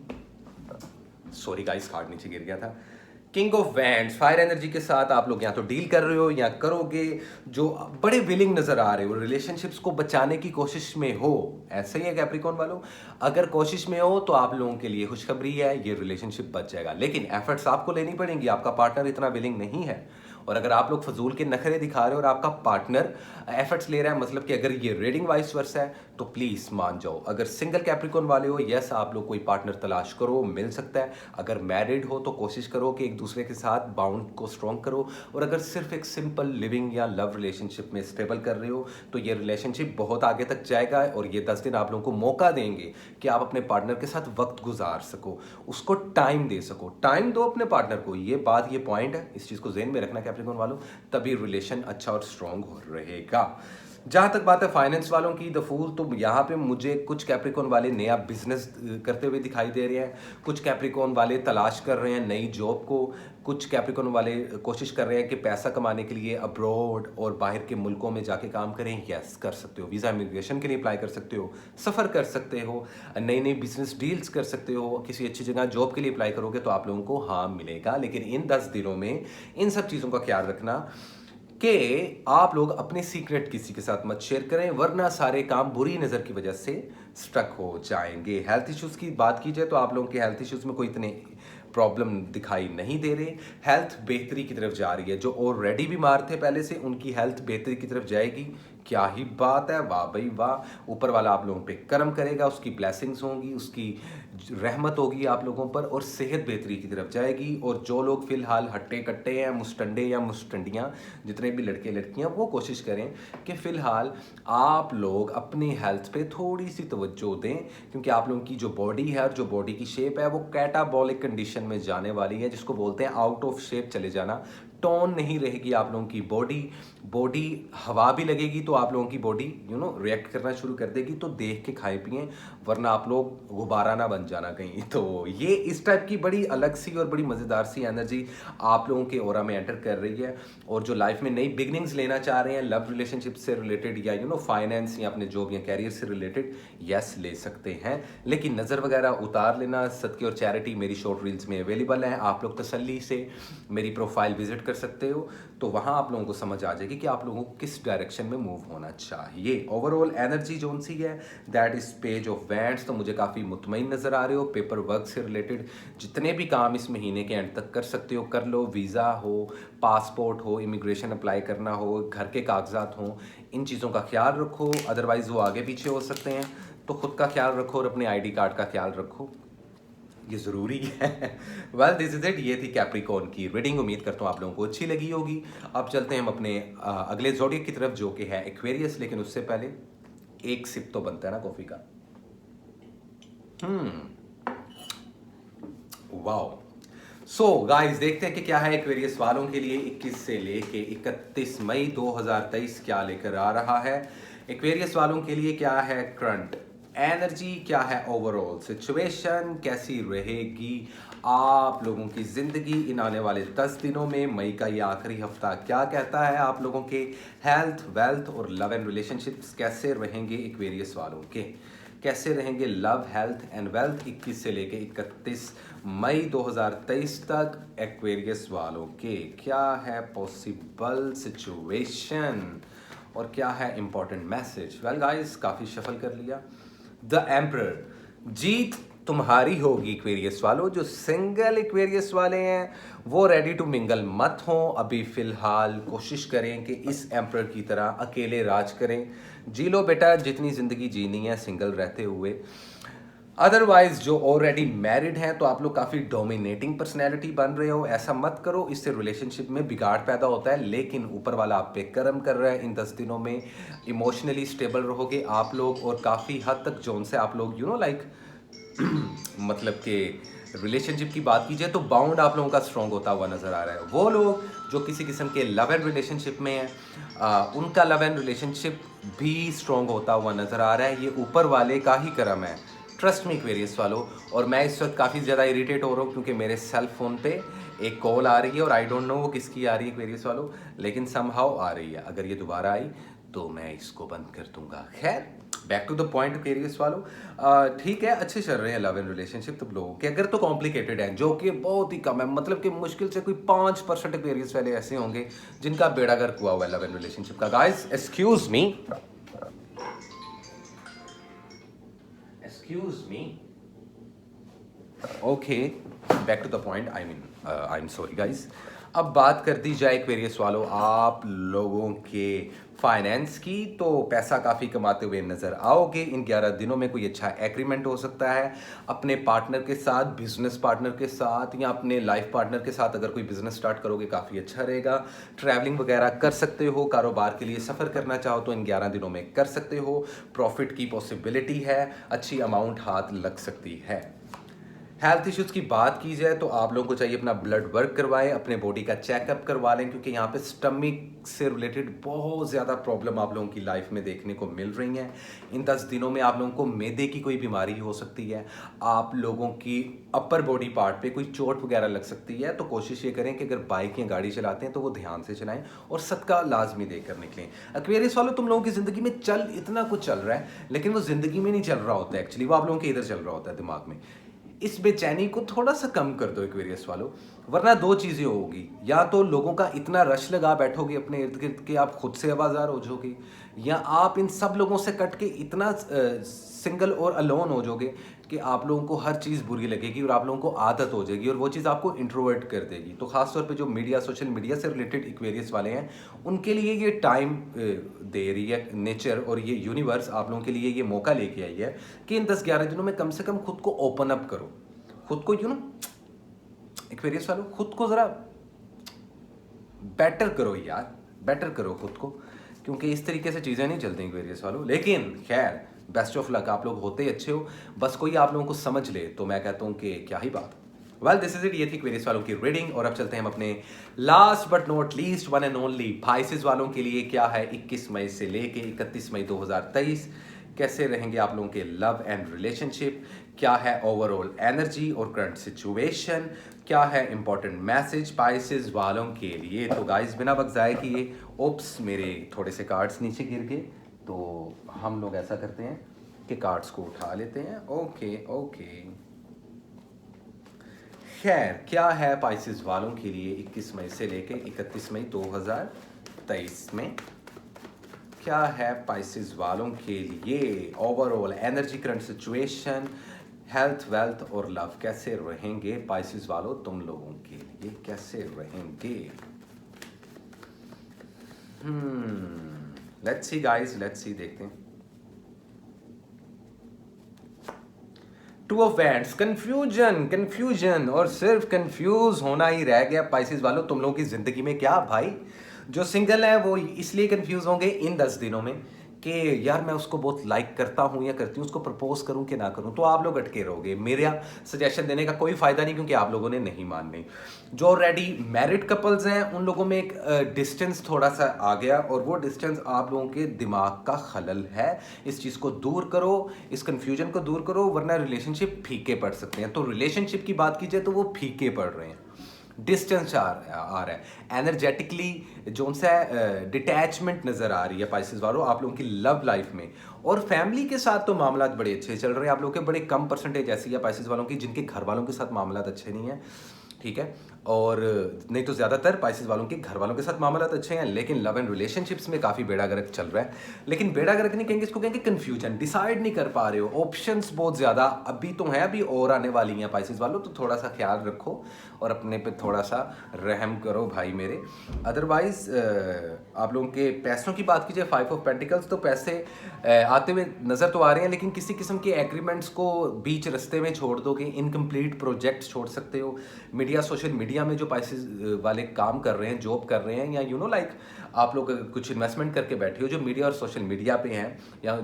sorry guys, card नीचे गिर गया था। King of wands, fire energy के साथ आप लोग या तो डील कर रहे हो या करोगे, जो बड़े विलिंग नजर आ रहे हो, रिलेशनशिप्स को बचाने की कोशिश में हो, ऐसे ही है कैप्रिकॉर्न वालों। अगर कोशिश में हो तो आप लोगों के लिए खुशखबरी है, ये रिलेशनशिप बच जाएगा, लेकिन एफर्ट्स आपको लेनी पड़ेंगी, आपका पार्टनर इतना विलिंग नहीं है। और अगर आप लोग फजूल के नखरे दिखा रहे हो और आपका पार्टनर एफर्ट्स ले रहा है, मतलब कि अगर ये रीडिंग वाइस वर्स है तो प्लीज़ मान जाओ। अगर सिंगल कैप्रिकॉर्न वाले हो, यस आप लोग कोई पार्टनर तलाश करो, मिल सकता है। अगर मैरिड हो तो कोशिश करो कि एक दूसरे के साथ बाउंड को स्ट्रॉन्ग करो। और अगर सिर्फ एक सिंपल लिविंग या लव रिलेशनशिप में स्टेबल कर रहे हो तो ये रिलेशनशिप बहुत आगे तक जाएगा और ये 10 दिन आप लोगों को मौका देंगे कि आप अपने पार्टनर के साथ वक्त गुजार सको, उसको टाइम दे सको। टाइम दो अपने पार्टनर को, ये बात, ये पॉइंट है, इस चीज़ को ज़हन में रखना कैप्रिकॉर्न वालों, तभी रिलेशन अच्छा और स्ट्रॉन्ग हो रहेगा। जहाँ तक बात है फाइनेंस वालों की, द फूल, तो यहाँ पे मुझे कुछ कैप्रिकॉर्न वाले नया बिजनेस करते हुए दिखाई दे रहे हैं, कुछ कैप्रिकॉर्न वाले तलाश कर रहे हैं नई जॉब को, कुछ कैप्रिकॉर्न वाले कोशिश कर रहे हैं कि पैसा कमाने के लिए अब्रॉड और बाहर के मुल्कों में जाके काम करें। यस कर सकते हो, वीज़ा इमिग्रेशन के लिए अप्लाई कर सकते हो, सफ़र कर सकते हो, नई नई बिजनेस डील्स कर सकते हो, किसी अच्छी जगह जॉब के लिए अप्लाई करोगे तो आप लोगों को हाँ मिलेगा। लेकिन इन 10 दिनों में इन सब चीज़ों का ख्याल रखना कि आप लोग अपने सीक्रेट किसी के साथ मत शेयर करें वरना सारे काम बुरी नज़र की वजह से स्ट्रक हो जाएंगे। हेल्थ इश्यूज़ की बात की जाए तो आप लोगों के हेल्थ इश्यूज़ में कोई इतने प्रॉब्लम दिखाई नहीं दे रहे, हेल्थ बेहतरी की तरफ जा रही है। जो ऑलरेडी बीमार थे पहले से उनकी हेल्थ बेहतरी की तरफ जाएगी, क्या ही बात है, वाह भाई वाह। ऊपर वाला आप लोगों पे कर्म करेगा, उसकी ब्लेसिंग्स होंगी, उसकी रहमत होगी आप लोगों पर और सेहत बेहतरी की तरफ जाएगी। और जो लोग फिलहाल हट्टे कट्टे हैं, मुस्टंडे या मुस्टंडियाँ, जितने भी लड़के लड़कियाँ, वो कोशिश करें कि फ़िलहाल आप लोग अपनी हेल्थ पे थोड़ी सी तवज्जो दें, क्योंकि आप लोगों की जो बॉडी है और जो बॉडी की शेप है वो कैटाबॉलिक कंडीशन में जाने वाली है, जिसको बोलते हैं आउट ऑफ शेप चले जाना। टोन नहीं रहेगी आप लोगों की बॉडी हवा भी लगेगी तो आप लोगों की बॉडी रिएक्ट करना शुरू कर देगी। तो देख के खाएं पिएं वरना आप लोग गुब्बारा ना बन जाना कहीं। तो ये इस टाइप की बड़ी अलग सी और बड़ी मज़ेदार सी एनर्जी आप लोगों के ऑरा में एंटर कर रही है। और जो लाइफ में नई बिगनिंग्स लेना चाह रहे हैं लव रिलेशनशिप से रिलेटेड या फाइनेंस या अपने जॉब या कैरियर से रिलेटेड, यस ले सकते हैं, लेकिन नज़र वगैरह उतार लेना। सदके और चैरिटी मेरी शॉर्ट रील्स में अवेलेबल है, आप लोग तसल्ली से मेरी प्रोफाइल विजिट कर कर सकते हो, तो वहाँ आप लोगों को समझ आ जाएगी कि आप लोगों को किस डायरेक्शन में मूव होना चाहिए। ओवरऑल एनर्जी जोन सी है that is page of wands, तो मुझे काफ़ी मुतमईन नज़र आ रहे हो। पेपर वर्क से रिलेटेड जितने भी काम इस महीने के एंड तक कर सकते हो कर लो। वीज़ा हो, पासपोर्ट हो, इमिग्रेशन अप्लाई करना हो, घर के कागजात हों, इन चीज़ों का ख्याल रखो, अदरवाइज़ वो आगे पीछे हो सकते हैं। तो खुद का ख्याल रखो और अपने आईडी कार्ड का ख्याल रखो, ये ज़रूरी है। वेल दिस इज इट, ये थी कैप्रिकॉर्न की रीडिंग। उम्मीद करता हूँ आप लोगों को अच्छी लगी होगी। अब चलते हैं हम अपने अगले ज़ोडिएक की तरफ जो कि है एक्वेरियस, लेकिन उससे पहले एक सिप तो बनता है ना कॉफ़ी का। वाओ। सो गाइस देखते हैं कि क्या है एक्वेरियस वालों के लिए 21 से लेके 31 मई 2023 क्या लेकर आ रहा है। एक्वेरियस वालों के लिए क्या है करंट एनर्जी, क्या है ओवरऑल सिचुएशन, कैसी रहेगी आप लोगों की ज़िंदगी इन आने वाले 10 दिनों में। मई का ये आखिरी हफ्ता क्या कहता है आप लोगों के हेल्थ, वेल्थ और लव एंड रिलेशनशिप्स कैसे रहेंगे एक्वेरियस वालों के, कैसे रहेंगे लव, हेल्थ एंड वेल्थ 21 से लेके 31 मई 2023 तक एक्वेरियस वालों के। क्या है पॉसिबल सिचुएशन और क्या है इंपॉर्टेंट मैसेज। वेल गाइस काफ़ी शफल कर लिया। द एम्परर, जीत तुम्हारी होगी एक्वेरियस वालों। जो सिंगल एक्वेरियस वाले हैं वो रेडी टू मिंगल मत हो अभी फिलहाल। कोशिश करें कि इस एम्परर की तरह अकेले राज करें। जी लो बेटा जितनी ज़िंदगी जीनी है सिंगल रहते हुए। अदरवाइज जो ऑलरेडी मैरिड हैं तो आप लोग काफ़ी डोमिनेटिंग पर्सनैलिटी बन रहे हो, ऐसा मत करो, इससे रिलेशनशिप में बिगाड़ पैदा होता है। लेकिन ऊपर वाला आप पे कर्म कर रहा है, इन 10 दिनों में इमोशनली स्टेबल रहोगे आप लोग और काफ़ी हद तक जोन से आप लोग लाइक मतलब कि रिलेशनशिप की बात की जाए तो बाउंड आप लोगों का स्ट्रॉन्ग होता हुआ नज़र आ रहा है। वो लोग जो किसी किस्म के लव एंड रिलेशनशिप में हैं उनका लव एंड रिलेशनशिप भी स्ट्रॉन्ग होता हुआ नज़र आ रहा है। ये ऊपर वाले का ही कर्म है, ट्रस्ट मी एक्वेरियस वालों। और मैं इस वक्त काफ़ी ज़्यादा इरिटेट हो रहा हूँ क्योंकि मेरे सेल फ़ोन पे एक कॉल आ रही है और आई डोंट नो वो किसकी आ रही है एक्वेरियस वालों, लेकिन समहाउ आ रही है। अगर ये दोबारा आई तो मैं इसको बंद कर दूंगा। खैर back to the point Aquarius वालों, ठीक है अच्छे चल रहे हैं लव एंड रिलेशनशिप तो लोगों के, अगर तो कॉम्प्लिकेटेड हैं जो कि बहुत ही कम है, मतलब कि मुश्किल से कोई 5% एक्वेरियस वाले ऐसे होंगे जिनका बेड़ा गर्क हुआ हुआ है लव एंड रिलेशनशिप का। Guys excuse me, excuse me, okay, back to the point, I'm sorry guys। अब बात कर दी जाए एक्वेरियस वालों आप लोगों के फाइनेंस की, तो पैसा काफ़ी कमाते हुए नज़र आओगे इन 11 दिनों में। कोई अच्छा एग्रीमेंट हो सकता है अपने पार्टनर के साथ, बिजनेस पार्टनर के साथ या अपने लाइफ पार्टनर के साथ। अगर कोई बिजनेस स्टार्ट करोगे काफ़ी अच्छा रहेगा। ट्रैवलिंग वगैरह कर सकते हो, कारोबार के लिए सफ़र करना चाहो तो इन 11 दिनों में कर सकते हो। प्रॉफिट की पॉसिबिलिटी है, अच्छी अमाउंट हाथ लग सकती है। हेल्थ इश्यूज़ की बात की जाए तो आप लोगों को चाहिए अपना ब्लड वर्क करवाएं, अपने बॉडी का चेकअप करवा लें, क्योंकि यहाँ पे स्टमक से रिलेटेड बहुत ज़्यादा प्रॉब्लम आप लोगों की लाइफ में देखने को मिल रही हैं। इन 10 दिनों में आप लोगों को मैदे की कोई बीमारी हो सकती है, आप लोगों की अपर बॉडी पार्ट पे कोई चोट वगैरह लग सकती है। तो कोशिश ये करें कि अगर बाइक या गाड़ी चलाते हैं तो वो ध्यान से चलाएं और सदका लाजमी देकर निकलें। एक्वेरियस वालों तुम लोगों की ज़िंदगी में चल इतना कुछ चल रहा है लेकिन वो ज़िंदगी में नहीं चल रहा होता है, एक्चुअली वो आप लोगों के इधर चल रहा होता है दिमाग में। इस बेचैनी को थोड़ा सा कम कर दो एक्वेरियस वालों, वरना दो चीज़ें होगी, या तो लोगों का इतना रश लगा बैठोगे अपने इर्द गिर्द के आप खुद से आवाज़ार हो जाओगे, या आप इन सब लोगों से कट के इतना सिंगल और अलोन हो जाओगे कि आप लोगों को हर चीज़ बुरी लगेगी और आप लोगों को आदत हो जाएगी और वो चीज़ आपको इंट्रोवर्ट कर देगी। तो ख़ासतौर पे जो मीडिया, सोशल मीडिया से रिलेटेड एक्वेरियस वाले हैं उनके लिए ये टाइम दे रही है नेचर और ये यूनिवर्स आप लोगों के लिए ये मौका लेके आई है कि इन 10-11 दिनों में कम से कम खुद को ओपन अप करो, खुद को एक्वेरियस वालों खुद को ज़रा बेटर करो यार, बेटर करो खुद को, क्योंकि इस तरीके से चीज़ें नहीं चलती एक्वेरियस वालों। लेकिन खैर बेस्ट ऑफ लक, आप लोग होते ही अच्छे हो, बस कोई आप लोगों को समझ ले तो मैं कहता हूँ कि क्या ही बात। वेल दिस इज इट, ये थी एक्वेरियस वालों की रीडिंग। और अब चलते हैं हम अपने last but not least one and only Pisces वालों के लिए। क्या है 21 मई से लेके 31 मई 2023, कैसे रहेंगे आप लोगों के लव एंड रिलेशनशिप, क्या है ओवरऑल एनर्जी और करंट सिचुएशन, क्या है इंपॉर्टेंट मैसेज पाइसेस वालों के लिए। तो गाइस बिना वक्त ज़ाय किए, ओप्स मेरे थोड़े से कार्ड्स नीचे गिर गए, तो हम लोग ऐसा करते हैं कि कार्ड्स को उठा लेते हैं। ओके ओके खैर क्या है पाइसेस वालों के लिए 21 मई से लेके 31 मई 2023 में, क्या है पाइसेस वालों के लिए overall energy, current situation, health, wealth और लव कैसे रहेंगे पाइसेस वालों तुम लोगों के लिए, कैसे रहेंगे? Let's see guys, let's see, देखते हैं। Two of wands, confusion, confusion और सिर्फ कंफ्यूज होना ही रह गया पाइसेस वालों तुम लोगों की जिंदगी में। क्या भाई, जो सिंगल है वो इसलिए कंफ्यूज होंगे इन 10 दिनों में कि यार मैं उसको बहुत लाइक करता हूं या करती हूं, उसको प्रपोज करूं कि ना करूं, तो आप लोग अटके रहोगे। मेरा सजेशन देने का कोई फायदा नहीं, क्योंकि आप लोगों ने नहीं माननी। जो ऑलरेडी मैरिड कपल्स हैं उन लोगों में एक डिस्टेंस थोड़ा सा आ गया, और वो डिस्टेंस आप लोगों के दिमाग का खलल है। इस चीज़ को दूर करो, इस कंफ्यूजन को दूर करो, वरना रिलेशनशिप फीके पड़ सकते हैं। तो रिलेशनशिप की बात कीजिए तो वो फीके पड़ रहे हैं, डिस्टेंस आ रहा है, एनर्जेटिकली जो सा डिटैचमेंट नज़र आ रही है पाइसेस वालों आप लोगों की लव लाइफ में। और फैमिली के साथ तो मामला बड़े अच्छे चल रहे हैं आप लोगों के, बड़े कम परसेंटेज ऐसी है पाइसेस वालों की जिनके घर वालों के साथ मामला अच्छे नहीं है, ठीक है। और नहीं तो ज़्यादातर पाइसेस वालों के घर वालों के साथ मामला अच्छे हैं, लेकिन लव एंड रिलेशनशिप्स में काफ़ी बेड़ा गर्क चल रहा है। लेकिन बेड़ा गर्क नहीं कहेंगे इसको, कहेंगे कन्फ्यूजन, डिसाइड नहीं कर पा रहे हो, ऑप्शंस बहुत ज़्यादा अभी तो हैं, अभी और आने वाली हैं पाइसेस वालों, तो थोड़ा सा ख्याल रखो और अपने पे थोड़ा सा रहम करो भाई मेरे। अदरवाइज आप लोगों के पैसों की बात कीजिए, 5 ऑफ पेंटिकल्स, तो पैसे आते हुए नज़र तो आ रहे हैं, लेकिन किसी किस्म के एग्रीमेंट्स को बीच रास्ते में छोड़ दोगे, इनकम्प्लीट प्रोजेक्ट्स छोड़ सकते हो। मीडिया, सोशल मीडिया में जो पाइसेस वाले काम कर रहे हैं, जॉब कर रहे हैं, या यू नो लाइक आप लोग कुछ इन्वेस्टमेंट करके बैठे हो जो मीडिया और सोशल मीडिया पे हैं, या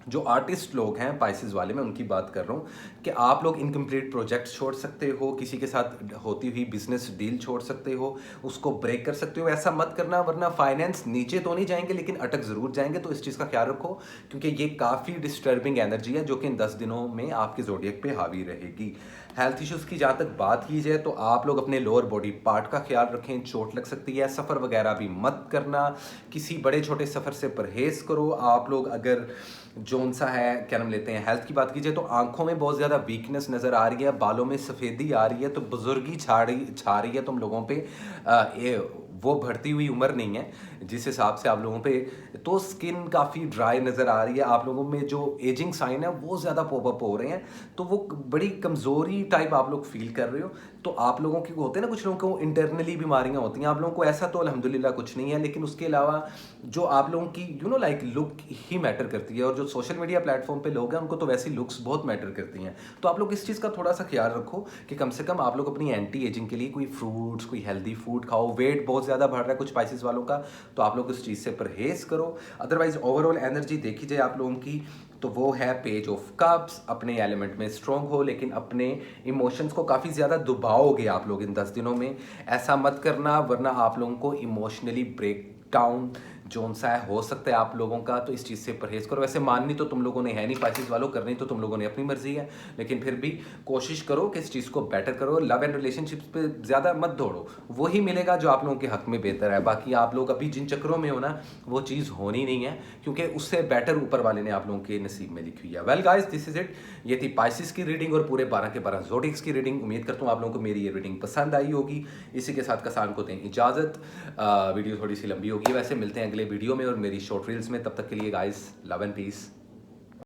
जो आर्टिस्ट लोग हैं पाइसेस वाले, मैं उनकी बात कर रहा हूँ कि आप लोग इनकम्प्लीट प्रोजेक्ट्स छोड़ सकते हो, किसी के साथ होती हुई बिजनेस डील छोड़ सकते हो, उसको ब्रेक कर सकते हो। ऐसा मत करना, वरना फाइनेंस नीचे तो नहीं जाएंगे लेकिन अटक ज़रूर जाएंगे। तो इस चीज़ का ख्याल रखो, क्योंकि ये काफ़ी डिस्टर्बिंग एनर्जी है जो कि इन 10 दिनों में आपके ज़ोडिएक पे हावी रहेगी। हेल्थ इश्यूज़ की जहाँ तक बात की जाए तो आप लोग अपने लोअर बॉडी पार्ट का ख्याल रखें, चोट लग सकती है, सफ़र वगैरह भी मत करना, किसी बड़े छोटे सफ़र से परहेज़ करो। आप लोग अगर जोन सा है, क्या नाम लेते हैं, हेल्थ की बात कीजिए तो आंखों में बहुत ज़्यादा वीकनेस नज़र आ रही है, बालों में सफ़ेदी आ रही है, तो बुजुर्गी छा रही है तुम लोगों पे। वो बढ़ती हुई उम्र नहीं है जिस हिसाब से आप लोगों पे, तो स्किन काफ़ी ड्राई नज़र आ रही है, आप लोगों में जो एजिंग साइन है वो ज़्यादा पॉपअप हो रहे हैं, तो वो बड़ी कमज़ोरी टाइप आप लोग फील कर रहे हो। तो आप लोगों की होते हैं ना, कुछ लोगों को इंटरनली बीमारियां होती हैं, आप लोगों को ऐसा तो अल्हम्दुलिल्लाह कुछ नहीं है, लेकिन उसके अलावा जो आप लोगों की you know like look he matter करती है, और जो सोशल मीडिया प्लेटफॉर्म पे लोग हैं उनको तो वैसी लुक्स बहुत मैटर करती हैं। तो आप लोग इस चीज़ का थोड़ा सा ख्याल रखो कि कम से कम आप लोग अपनी एंटी एजिंग के लिए कोई फ्रूट्स, कोई हेल्दी फूड खाओ। वेट बहुत ज़्यादा बढ़ रहा है कुछ पाइसेस वालों का, तो आप लोग उस चीज़ से परहेज़ करो। अदरवाइज ओवरऑल एनर्जी देखी जाए आप लोगों की तो वो है पेज ऑफ कप्स। अपने एलिमेंट में स्ट्रॉन्ग हो, लेकिन अपने इमोशंस को काफ़ी ज़्यादा दबाओगे आप लोग इन 10 दिनों में। ऐसा मत करना, वरना आप लोगों को इमोशनली ब्रेक डाउन जोन सा है हो सकता है आप लोगों का, तो इस चीज़ से परहेज करो। वैसे माननी तो तुम लोगों ने है नहीं पाइसेस वालों, करनी तो तुम लोगों ने अपनी मर्जी है, लेकिन फिर भी कोशिश करो कि इस चीज़ को बेटर करो। लव एंड रिलेशनशिप्स पे ज़्यादा मत दौड़ो, वही मिलेगा जो आप लोगों के हक में बेहतर है। बाकी आप लोग अभी जिन चक्रों में हो ना, वो चीज़ होनी नहीं है, क्योंकि उससे बेटर ऊपर वाले ने आप लोगों के नसीब में लिखी हुई है। Well guys, this is it. ये थी पाइसेस की रीडिंग और पूरे 12 के 12 ज़ोडिएक्स की रीडिंग। उम्मीद करता हूँ आप लोगों को मेरी ये रीडिंग पसंद आई होगी। इसी के साथ कसान को दें इजाज़त, वीडियो थोड़ी सी लंबी होगी, वैसे मिलते हैं अगले वीडियो में और मेरी शॉर्ट रील्स में। तब तक के लिए गाइस, लव एंड पीस।